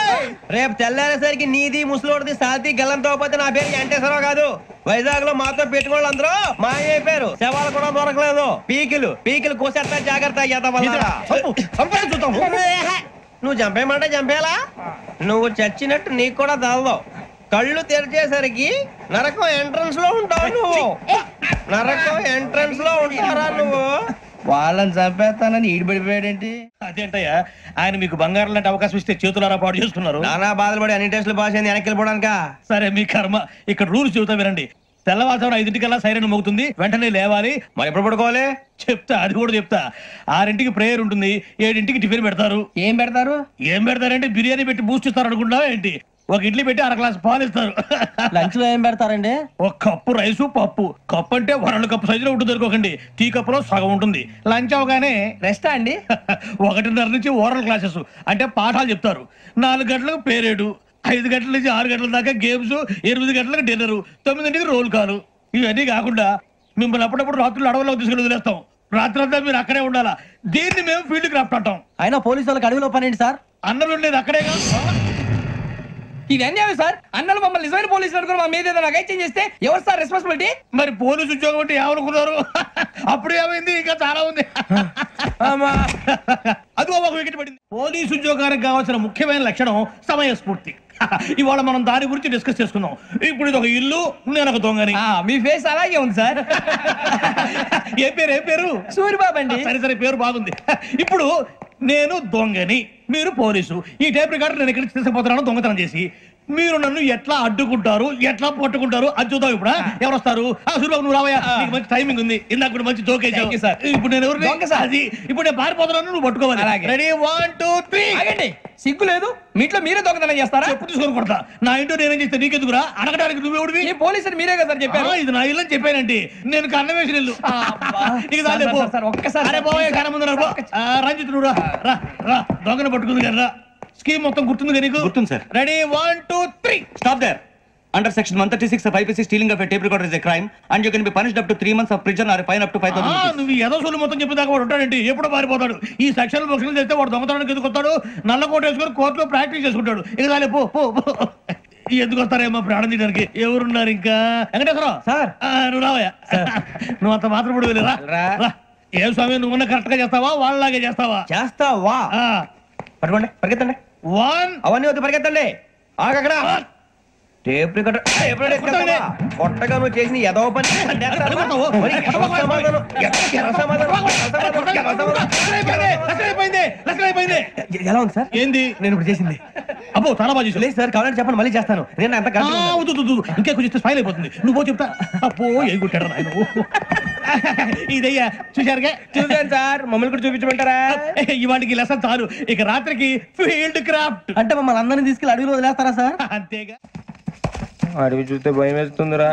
S4: రేపు తెల్లారేసరికి నీది ముసలివాడిది సాతి గల్లంతో పోతే నా పేరు వెంకటేశ్వరరావు కాదు. వైజాగ్ లో మాతో పెట్టుకోవాలి అందరూ మాయైపోయారు. శవాలు కూడా దొరకలేదు. పీకిలు కోసేస్తా జాగ్రత్త. నువ్వు చంపేయమంటే చంపేలా? నువ్వు చచ్చినట్టు నీకు కూడా తగదు. కళ్ళు తెరిచేసరికి నరకం ఎంట్రన్స్ లో ఉంటావు నువ్వు. నరకం ఎంట్రన్స్ లో ఉంటారా నువ్వు?
S14: వాళ్ళని చంపేస్తానని ఈడిపడిపోయాడేంటి?
S6: అదేంటయ్యా ఆయన మీకు బంగారం లాంటి అవకాశం ఇస్తే చేతులారా పాటు చేసుకున్నారు.
S4: నానా బాధలు పడి అన్ని టెస్టులు పాస్ అయింది వెనక్కి వెళ్ళిపోవడానికా?
S6: సరే మీ కర్మ. ఇక్కడ రూల్స్ చెబుతా వినండి. తెల్లవారుజామున 5:00కల్లా సైరన్ మోగుతుంది. వెంటనే లేవాలి.
S4: మరి ఎప్పుడు పడుకోవాలి?
S6: చెప్తా అది కూడా చెప్తా. 6ంటికి ప్రేయర్ ఉంటుంది. 7ంటికి టిఫిన్ పెడతారు.
S14: ఏం పెడతారు?
S6: ఏం పెడతారంటే బిర్యానీ పెట్టి బూస్ట్ ఇస్తారు అనుకుంటా ఏంటి? ఒక ఇడ్లీ పెట్టి 1 గ్లాస్ పాలు ఇస్తారు.
S18: లంచ్ లో ఏం పెడతారండి?
S6: ఒక కప్పు రైసు పప్పు. కప్పు అంటే 1/2 కప్పు సైజులో ఉంటుంది అనుకోకండి. టీ కప్పులో సగం ఉంటుంది. లంచ్ అవగానే
S18: రెస్టా అండి?
S6: 1:30 నుంచి ఓరల్ క్లాసెస్ అంటే పాఠాలు చెప్తారు. 4 గంటలకు పేరేడు. 5 గంటల నుంచి 6 గంటల దాకా గేమ్స్. 8 గంటలకు డిన్నర్. 9ంటికి రోల్ కాలు. ఇవన్నీ కాకుండా మిమ్మల్ని అప్పుడప్పుడు రాత్రులు అడవుల్లో తీసుకుని వదిలేస్తాం. రాత్రి అంతా మీరు అక్కడే ఉండాలా. దీన్ని మేము ఫీల్డ్ క్రాఫ్ట్ అంటాం.
S18: అయినా పోలీసు వాళ్ళకి అడవిలో పని ఏంటి సార్?
S6: అన్నలు ఉండేది అక్కడే కాదు.
S18: ఇది అన్యాయం సార్. అన్నలు మమ్మల్ని నిజమైన పోలీసులు అనుకుని మా మీద ఏదైనా చేంజ్ చేస్తే ఎవరు సార్ రెస్పాన్సిబిలిటీ?
S6: మరి పోలీసు ఉద్యోగం అంటే ఏమనుకున్నారు? అప్పుడు ఏమైంది? ఇంకా చాలా ఉంది. అది ఒక వికెట్ పడింది. పోలీసు ఉద్యోగానికి కావాల్సిన ముఖ్యమైన లక్షణం సమయస్ఫూర్తి. ఇవాళ మనం దాని గురించి డిస్కస్ చేసుకుందాం. ఇప్పుడు ఇది ఒక ఇల్లు, నేను ఒక దొంగని.
S18: మీ ఫేస్ అలాగే ఉంది సార్.
S6: ఏ పేరు?
S18: సూరిబాబు అండి.
S6: సరే పేరు బాగుంది. ఇప్పుడు నేను దొంగని, మీరు పోలీసు. ఈ టైప్ రికార్డు నేను ఎక్కడికి తీసుకుపోతున్నాను దొంగతనం చేసి. మీరు నన్ను ఎట్లా అడ్డుకుంటారు, ఎట్లా పట్టుకుంటారు అది చూద్దాం. ఇప్పుడు ఎవరు వస్తారు? సూర్యబాబు నువ్వు రావయ్యా, నీకు మంచి టైమింగ్ ఉంది. ఇందాక కూడా మంచి జోక్ వేసావు. ఇప్పుడు నేను ఎవరు? అది ఇప్పుడు నేను పారిపోతున్నాను, నువ్వు పట్టుకోవాలి. రెడీ 1 2 3.
S14: సిగ్గు లేదు, మీ ఇంట్లో మీరే దొంగతనం చేస్తారా?
S6: చెప్పు తీసుకొని కొడతా. నా ఇంట్లో నేనేం చేస్తే నీకెందుకురా? అడగడానికి నువ్వెవడివి?
S14: పోలీసులు మీరే కదా సార్ చెప్పారు.
S6: ఇది నా ఇల్లు అని చెప్పానండి. నేను కన్న వేసిన ఇల్లు. ఒక్కసారి రంజిత్ నువ్వు రా, దొంగను పట్టుకుంది కదా. స్కీమ్ మొత్తం గుర్తుంది నీకు?
S4: గుర్తుంది sir.
S6: Ready 1 2 3.
S4: Stop there. Under section 136 of IPC, stealing of a tape recorder is a crime and you can be punished up to 3 months of prison or a fine up to 5,000 rupees.
S6: నువ్వు ఏదో సొల్లు మొత్తం చెప్పేదాకా వాడు ఉంటాడండి. ఎప్పుడో పారిపోతాడు. ఈ సెక్షన్ బుక్స్లు చేస్తే వాడు దొంగతనానికి ఎందుకు వస్తాడు? నల్ల కోట వేసుకొని కోర్టులో ప్రాక్టీస్ చేసుకుంటాడు. ఇక చాలే పో. ఎందుకు వస్తారేమో ప్రాణం తీయడానికి? ఎవరున్నారు ఇంకా? వెంకటేశ్వరరావు సార్, నువ్వు రావయ్యా. నువ్వు అంత మాత్రం ఇప్పుడు వెళ్ళిరా. ఏం స్వామి, నువ్వున్న కరెక్ట్ గా చేస్తావా, వాళ్ళలాగే చేస్తావా?
S4: చేస్తావా? పట్టుకోండి, పరిగెత్తండి.
S6: 1
S4: అవన్నీ వద్దు, పరిగెత్తండి. ఆగక్కడ టేప్ రికార్డర్ కొట్టగా నువ్వు చేసిన ఎదవ పని. ఎలా ఉంది సార్?
S6: ఏంది
S4: నేను ఇప్పుడు చేసింది?
S6: అబ్బో చాలా బాగా చేసి.
S4: లేదు సార్, కావాలంటే చెప్పండి, మళ్ళీ చేస్తాను. నేను అంత
S6: ఇంకా కొంచెం స్మైల్ అయిపోతుంది. నువ్వు చెప్తా. అబ్బో ఏ కొట్టాడు నాయన. ఇదయ్యా చూశారుగా?
S4: చూసాను సార్. మమ్మల్ని కూడా చూపించమంటారా?
S6: ఇవాటికి లెసన్ చాలు. ఇక రాత్రికి ఫీల్డ్ క్రాఫ్ట్.
S4: అంటే మమ్మల్ని అందరినీ తీసుకెళ్ళి అడవిలో వదిలేస్తారా సార్?
S6: అంతేగా.
S14: అడవి చూస్తే భయం వేస్తుందిరా.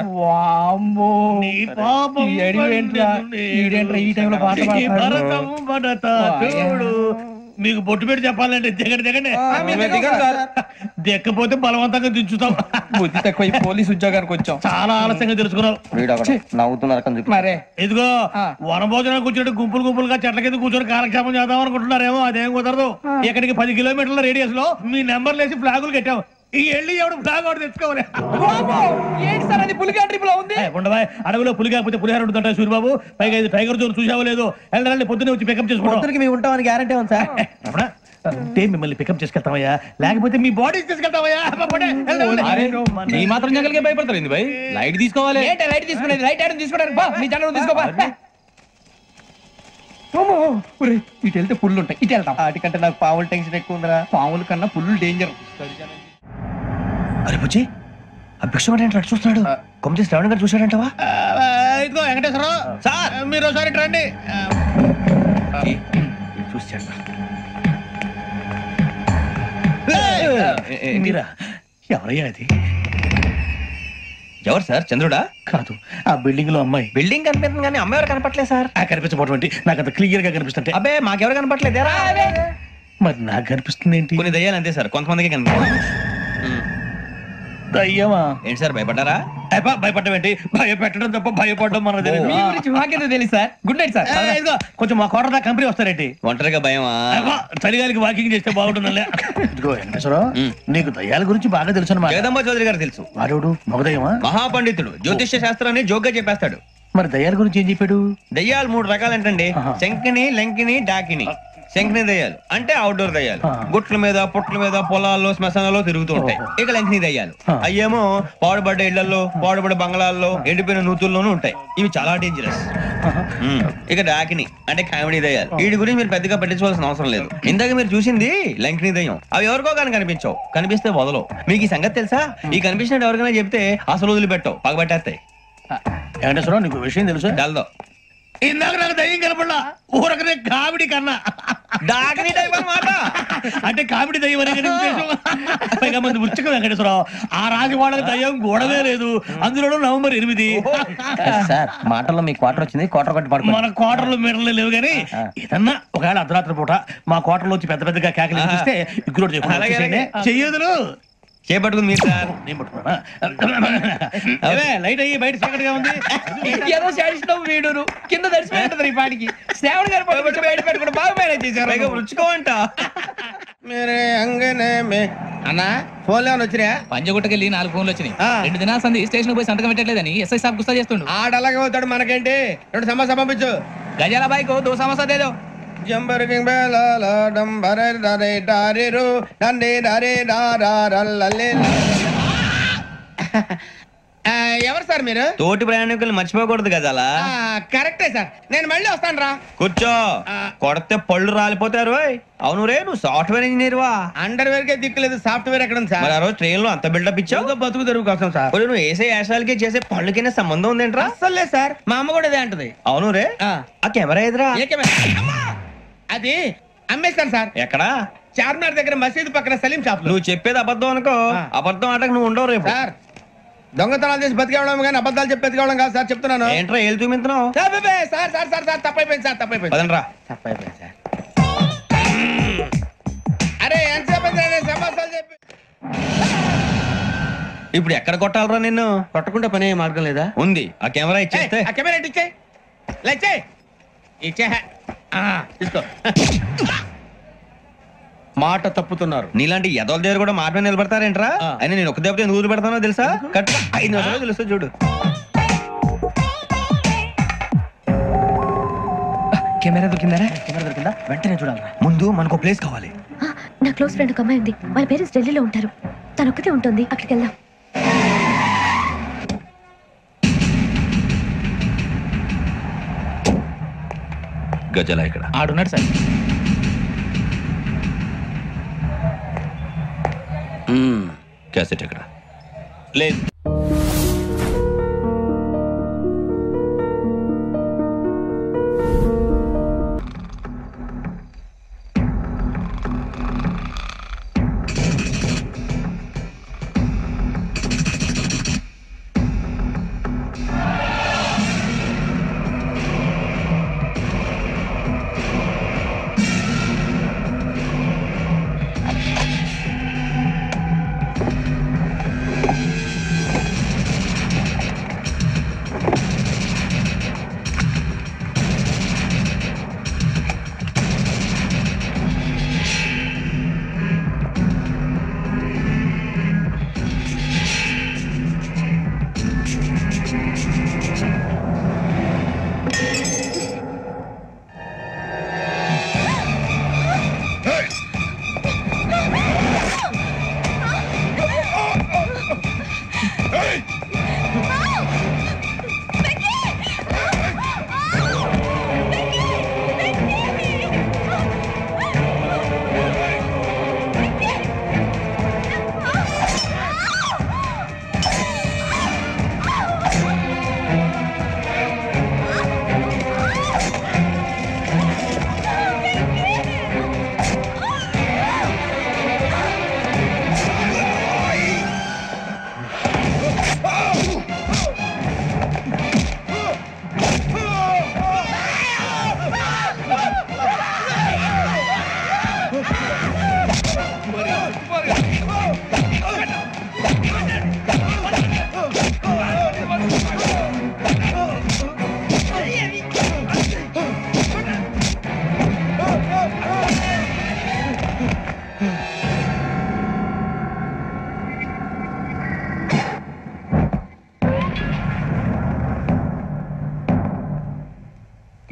S6: మీకు బొట్టు పెట్టి చెప్పాలంటే దిగండి. దిక్కపోతే బలవంతంగా దించుతాం.
S14: బుద్ధి తక్కువ పోలీసు ఉద్యోగానికి వచ్చాం.
S6: చాలా ఆలస్యంగా తెలుసుకున్నావు.
S14: మరే
S6: ఇదిగో వనభోజనానికి వచ్చినట్టు గుంపులుగా చెట్ల కింద కూర్చొని కాలక్షేపం చేద్దాం అనుకుంటున్నారేమో. అదేం కుదరదు. ఇక్కడికి 10 కిలోమీటర్ల రేడియస్ లో మీ నెంబర్లు వేసి ఫ్లాగులు కట్టాం. ఈ వెళ్ళి ఎవడు ఫ్లాగ్ ఒకటి తెచ్చుకోవాలి. ఉండవా? అడవిలో పులి కాకపోతే పులిహార ఉంటుంట సూర్యబాబు. పైగా ఇది టైగర్ జోన్ చూసావో లేదో. వెళ్ళండి, పొద్దున్నే వచ్చి పికప్ చేసుకుంటాం.
S4: మేము ఉంటామని గ్యారంటీ ఉంది సార్.
S6: అంటే మిమ్మల్ని పికప్ చేసుకెళ్తామయ్యా, లేకపోతే మీ బాడీ తీసుకెళ్తామయ్యా.
S14: ఈ మాత్రం జంగల్కే భయపడతారు భయ్. లైట్ తీసుకోవాలి. లైట్ తీసుకునేది లైట్ ఐటమ్ తీసుకోవడానికి మీ జంగల్ తీసుకోవా. ఇటు వెళ్తే పుల్లు ఉంటాయి, ఇటు వెళ్తాం.
S4: వాటికంటే నాకు పావులు టెన్షన్ ఎక్కువ ఉందిరా.
S14: పాముల కన్నా పుల్లు డేంజర్.
S4: అరే బుజ్జి, ఆ భిక్షం అంటే చూస్తున్నాడు. కొమ్మ శ్రావణ్ గారు చూశాడంటవా?
S6: ఇదిగో వెంకటేశ్వరరావు సార్, మీరు ఒకసారి రండి.
S4: చూశాడు.
S6: మీరా? ఎవరయ్యా అది?
S4: ఎవరు సార్? చంద్రుడా?
S6: కాదు, ఆ బిల్డింగ్ లో అమ్మాయి.
S4: బిల్డింగ్ కనిపిస్తుంది కానీ అమ్మాయి ఎవరు కనపట్లేదు సార్.
S6: కనిపించబోటువంటి నాకు అంత క్లియర్ గా కనిపిస్తుంటే.
S4: అబ్బే మాకెవరు కనపట్లేదేరా?
S6: మరి నాకు కనిపిస్తుంది ఏంటి?
S4: కొన్ని దయ్యాలు అంతే సార్, కొంతమందికి కనిపిస్తుంది.
S6: దయ్యమా?
S4: ఏంటి సార్ భయపడ్డారా?
S6: భయపడ్డం ఏంటి? భయపెట్టడం తప్ప భయపడడం మనకు తెలియదు.
S14: మీ గురించి మాకేదో తెలుసు సార్. Good night sir.
S6: కొంచెం మా కోట కంపెనీ వస్తారేంటి?
S4: ఒంటరిగా భయమా?
S6: చలిగాలికి వాకింగ్ చేస్తే బాగుంటుందిలే. ఇదిగో వెంకటేశ్వరరావు, నీకు దయ్యాల గురించి బాగా తెలుసు అన్నమాట.
S4: జగదంబ చౌదరి గారు తెలుసు.
S6: వాడు మగదయ్యమా?
S4: మహాపండితుడు. జ్యోతిష్య శాస్త్రాన్ని జోగ్గా చెప్పేస్తాడు.
S6: మరి దయ్యాల గురించి ఏం చెప్పాడు?
S4: దయ్యాలు 3 రకాలంటండి. శంకిని, లంకిని, డాకిని. శంకిని దయ్యాలు అంటే అవుట్డోర్ దయ్యాలు. గుట్ల మీద, పుట్ల మీద, పొలాల్లో, శ్మశానాల్లో తిరుగుతూ ఉంటాయి. ఇక లంకిని దయ్యాలు అయ్యేమో పాడుబడ్డ ఇళ్లలో, పాడుబడ్డ బంగ్లాల్లో, ఎండిపోయిన నూతుల్లోనూ ఉంటాయి. ఇవి చాలా డేంజరస్. ఇక డాకిని అంటే కామెడీ దయ్యాలు. వీటి గురించి మీరు పెద్దగా పట్టించుకోవాల్సిన అవసరం లేదు. ఇందాక మీరు చూసింది లంకిని దయ్యం. అవి ఎవరికో కానీ కనిపించవు, కనిపిస్తే వదలవు. మీకు ఈ సంగతి తెలుసా? ఈ కనిపించినట్టు ఎవరికైనా చెప్తే అసలు వదిలిపెట్టవు, పగబట్టేస్తాయి.
S6: వెంకటేశ్వరరావు, నీకు విషయం తెలుసు?
S4: డల్దో
S6: ఇందాక నాకు దయ్యం కనపడలా, ఊరకనే కామెడీ కన్నా.
S4: డాకిని టైప్ అన్నమాట.
S6: అంటే కామెడీ దయ్యం అనే ఉద్దేశం. పైగా మంది ఉచ్చకం వెంకటేశ్వరరావు. ఆ రాజు వాళ్ళకి దయ్యం గోడవే లేదు, అందులోనూ నవంబర్ 8.
S4: సార్ మాటల్లో మీ క్వార్టర్ వచ్చింది, క్వార్టర్ కొట్టి పడుకో.
S6: మన క్వార్టర్లో మీటర్లు లేవు కానీ ఏదన్నా ఒకవేళ అర్ధరాత్రి పూట మా క్వార్టర్లో వచ్చి పెద్ద పెద్దగా కేకలు ఇస్తే ఇగ్గురు చెయ్యదులు
S4: చేపట్టుకుంది మీరు సార్.
S6: నేను పట్టుకున్నా. లైట్ అయ్యి బయట చీకటిగా ఉంది.
S14: ఏదో శాడిస్తున్నావు వీడును కింద దర్శనం ఈ పాటికి. శ్రావణ్ గారు బయట పెట్టుకుంటే బాగా మేనేజ్ చేశారు.
S4: రుచుకోవంట.
S14: అన్నా ఫోన్లో వచ్చినా? పంజగుట్టకెళ్ళి 4 ఫోన్లు వచ్చినాయి. 2 దినాల సంది స్టేషన్ పోయి సంతకం పెట్టలేదని ఎస్ఐ సాబ్ గుస్తా చేస్తుండు.
S17: ఆడలాగే పోతాడు, మనకేంటి? 2 సమస్య పంపించు.
S14: గజాల బైక్ 2 సమస్య దేదో.
S17: జంబరకింగ్ బేలాల డంబరే డరే డారిరు డండే డరే డారల్లలే. ఎవరు సార్ మీరు?
S4: తోటి ప్రయాణికులు మర్చిపోకూడదు గజాల.
S17: కరెక్టే సార్, నేను మళ్ళీ వస్తాను రా.
S4: కూర్చో, కొడితే పళ్ళు రాలిపోతారు. అవును రే, నువ్వు సాఫ్ట్వేర్ ఇంజనీర్ వా?
S17: అండర్వేర్ కే దిక్కులేదు, సాఫ్ట్వేర్ ఎక్కడ ఉంది సార్?
S4: మరి ఆ రోజు ట్రైన్ లో అంత బిల్డప్ ఇచ్చావు.
S17: బతుకు తెరుగు కోసం సార్.
S4: నువ్వు వేసే యాశాలకి చేసే పళ్ళకైనా సంబంధం ఉందేంట్రా?
S17: అసలే సార్, మా అమ్మ కూడా అదే అంటది.
S4: అవును రే, ఆ కెమెరా ఎదురా?
S17: అది అమ్మేస్తాను సార్.
S4: ఎక్కడా?
S17: చార్మినార్ దగ్గర మసీదు పక్కన సలీం షాప్.
S4: నువ్వు చెప్పేది అబద్ధం అనుకో, అబద్ధం ఆటకు నువ్వు ఉండవు రేపు.
S17: సార్ దొంగతనాలు చేసి బతికేవడం కానీ అబద్ధాలు చెప్పి బతికేవడం కాదు సార్, చెప్తున్నాను.
S4: ఏంట్రా ఏళ్ళు చూపించినావు?
S17: సార్ సార్ సార్ సార్ తప్పైపోయింది సార్, తప్పైపోయింది.
S4: పదండ్రా.
S17: తప్పైపోయింది సార్. అరే ఎంతసేపు సమాసాలు చెప్పి
S4: ఇప్పుడు ఎక్కడ కొట్టాలరా నిన్ను?
S17: కొట్టకుండా పని మార్గం లేదా?
S4: ఉంది, ఆ కెమెరా ఇచ్చేస్తే.
S17: ఆ కెమెరా ఇచ్చే లేచే ఇచ్చే తీసుకో. మాట తప్పుతున్నారు.
S4: నీలాంటి ఎదల దగ్గర కూడా మాట మీద నిలబడతారేంట్రా? అయినా నేను ఒక దెబ్బతో ఎందుకు పెడతానో తెలుసా? కట్ 5 నిమిషాలు తెలుస్తా చూడు.
S18: కెమెరా దొరికిందా? వెంటనే చూడాలి.
S4: ముందు మనకు ప్లేస్ కావాలి.
S13: నా క్లోజ్ ఫ్రెండ్ ఒక అమ్మాయి ఉంది, వాళ్ళ పేరెంట్స్ ఢిల్లీలో ఉంటారు. తను ఒక్కతే ఉంటుంది, అక్కడికి వెళ్దాం.
S5: గజల ఇక్కడ
S3: ఆడున్నాడు సార్.
S5: క్యాసెట్ ఎక్కడ?
S4: లేదు.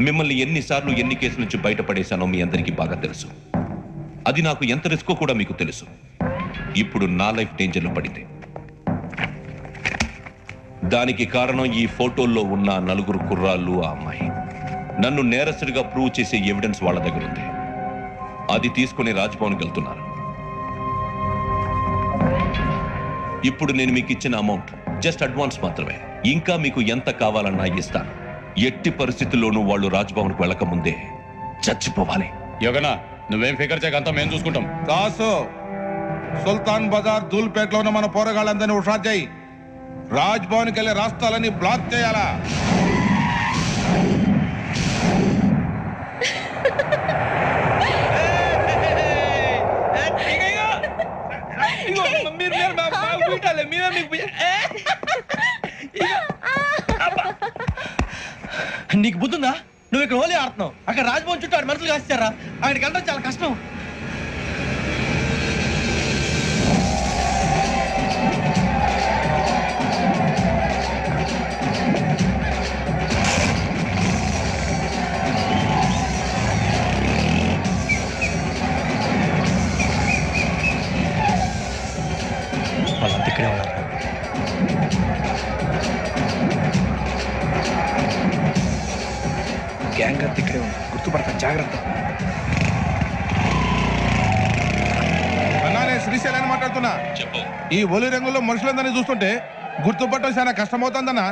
S12: మిమ్మల్ని ఎన్నిసార్లు ఎన్ని కేసుల నుంచి బయటపడేశానో మీ అందరికీ బాగా తెలుసు. అది నాకు ఎంత రిస్కో కూడా మీకు తెలుసు. ఇప్పుడు నా లైఫ్ డేంజర్లో పడింది. దానికి కారణం ఈ ఫోటోల్లో ఉన్న 4 కుర్రాళ్ళు, ఆ అమ్మాయి. నన్ను నేరస్తుడిగా ప్రూవ్ చేసే ఎవిడెన్స్ వాళ్ళ దగ్గర ఉంది. అది తీసుకుని రాజ్భవన్కి వెళ్తున్నారు. ఇప్పుడు నేను మీకు ఇచ్చిన అమౌంట్ జస్ట్ అడ్వాన్స్ మాత్రమే. ఇంకా మీకు ఎంత కావాలన్నా ఇస్తాను. ఎట్టి పరిస్థితుల్లోనూ వాళ్ళు రాజ్భవన్కు వెళ్ళక ముందే చచ్చిపోవాలి.
S19: యోగనా, నువ్వేం ఫికర్ చేయకంతా మేము చూసుకుంటాం.
S20: దాసు, సుల్తాన్ బజార్ ధూల్పేటలో ఉన్న మన పోరగాళ్ళందరినీ హుషారు చేయి. రాజ్ భవన్కి వెళ్ళే రాష్ట్రాలని బ్లాక్ చేయాలా?
S17: నీకు బుద్ధుందా? నువ్వు ఇక్కడ హోలీ ఆడుతున్నావు, అక్కడ రాజ్భవన్ చుట్టూ ఆడు మనుషులు కాస్తారా? అక్కడికి వెళ్ళడం చాలా కష్టం.
S15: వాళ్ళంతా ఇక్కడే ఉన్నారు.
S20: మాట్లాడుతున్నా. చెప్పు. ఈ ఒలి రంగులో మనుషులందరినీ చూస్తుంటే గుర్తుపట్టడం చాలా కష్టమవుతుందన్నా.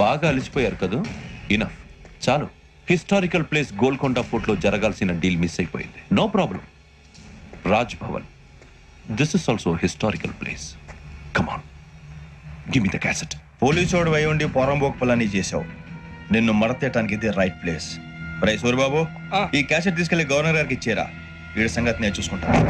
S19: బాగా అలిసిపోయారు కదా, ఇనఫ్, చాలు. హిస్టారికల్ ప్లేస్ గోల్కొండ ఫోర్ట్ లో జరగాల్సిన డీల్ మిస్ అయిపోయింది. No problem. Raj Bhavan, this is also historical place. Come on, give me the cassette.
S4: పోలీసోడు వై ఉండి పోరంబోక్ పలాని చేసావు. నిన్ను మడతేయటానికి ఇది రైట్ ప్లేస్. రై సూరిబాబు, ఈ క్యాసెట్ తీసుకెళ్లి గవర్నర్ గారికి ఇచ్చేరా. వీడి సంగతి నేను చూసుకుంటాను.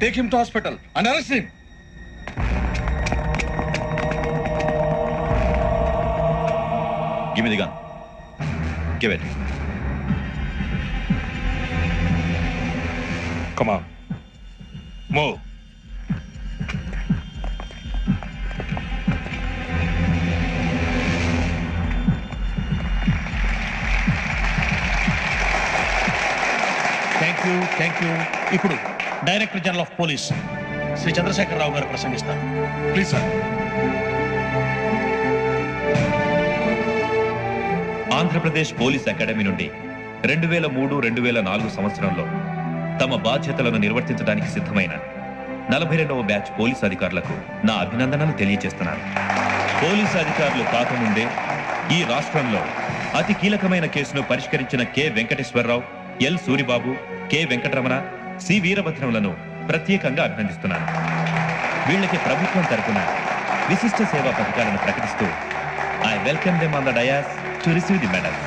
S20: Take him to hospital and arrest him.
S11: Give me the gun. Give it.
S20: Come on. Move.
S6: Thank you. ఇప్పుడు director general of police Shri Chandrasekhararao గారు ప్రసంగిస్తారు.
S20: Please sir.
S19: Andhra Pradesh police academy నుండి 2003-2004 సంవత్సరంలో తమ బాధ్యతలను నిర్వర్తించడానికి సిద్ధమైన 42వ బ్యాచ్ పోలీస్ అధికారులకు నా అభినందనలు తెలియజేస్తున్నాను. పోలీసు అధికారులు కాకముందే ఈ రాష్ట్రంలో అతి కీలకమైన కేసును పరిష్కరించిన K Venkateswararao, L Suribabu, K Venkataramana, C వీరభద్రంలను ప్రత్యేకంగా అభినందిస్తున్నాను. వీళ్ళకి ప్రభుత్వం తరపున విశిష్ట సేవా పథకాలను ప్రకటిస్తూ I welcome them on the dais to receive the medal.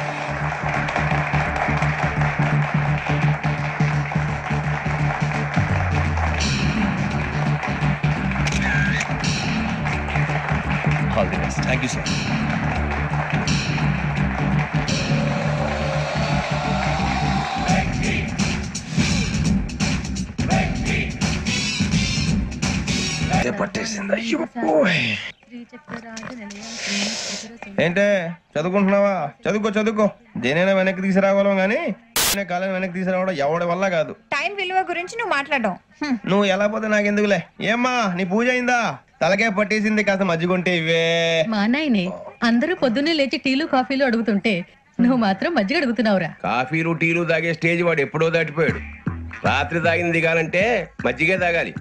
S19: All the best.
S11: Thank you sir.
S4: పట్టేసింది. ఏంటే చదువుకుంటున్నావా? చదువుకో దేనైనా వెనక్కి తీసుకురావాలం గానీ కాలం వెనక్కి తీసుకురావడం ఎవడి వల్ల కాదు.
S10: టైం విలువ గురించి నువ్వు మాట్లాడడం
S4: నువ్వు ఎలా పోతే నాకెందుకులే. ఏమ్మా నీ పూజ అయిందా? తలకే పట్టేసింది, కాస్త మజ్జిగుంటే ఇవే.
S21: మా నాయనే అందరూ పొద్దున్నే లేచి టీలు కాఫీలు అడుగుతుంటే నువ్వు మాత్రం మజ్జిగ అడుగుతున్నావురా.
S22: కాఫీలు టీలు తాగే స్టేజ్ వాడు ఎప్పుడో దాటిపోయాడు. రాత్రి తాగింది దిగాలంటే మజ్జిగే తాగాలి.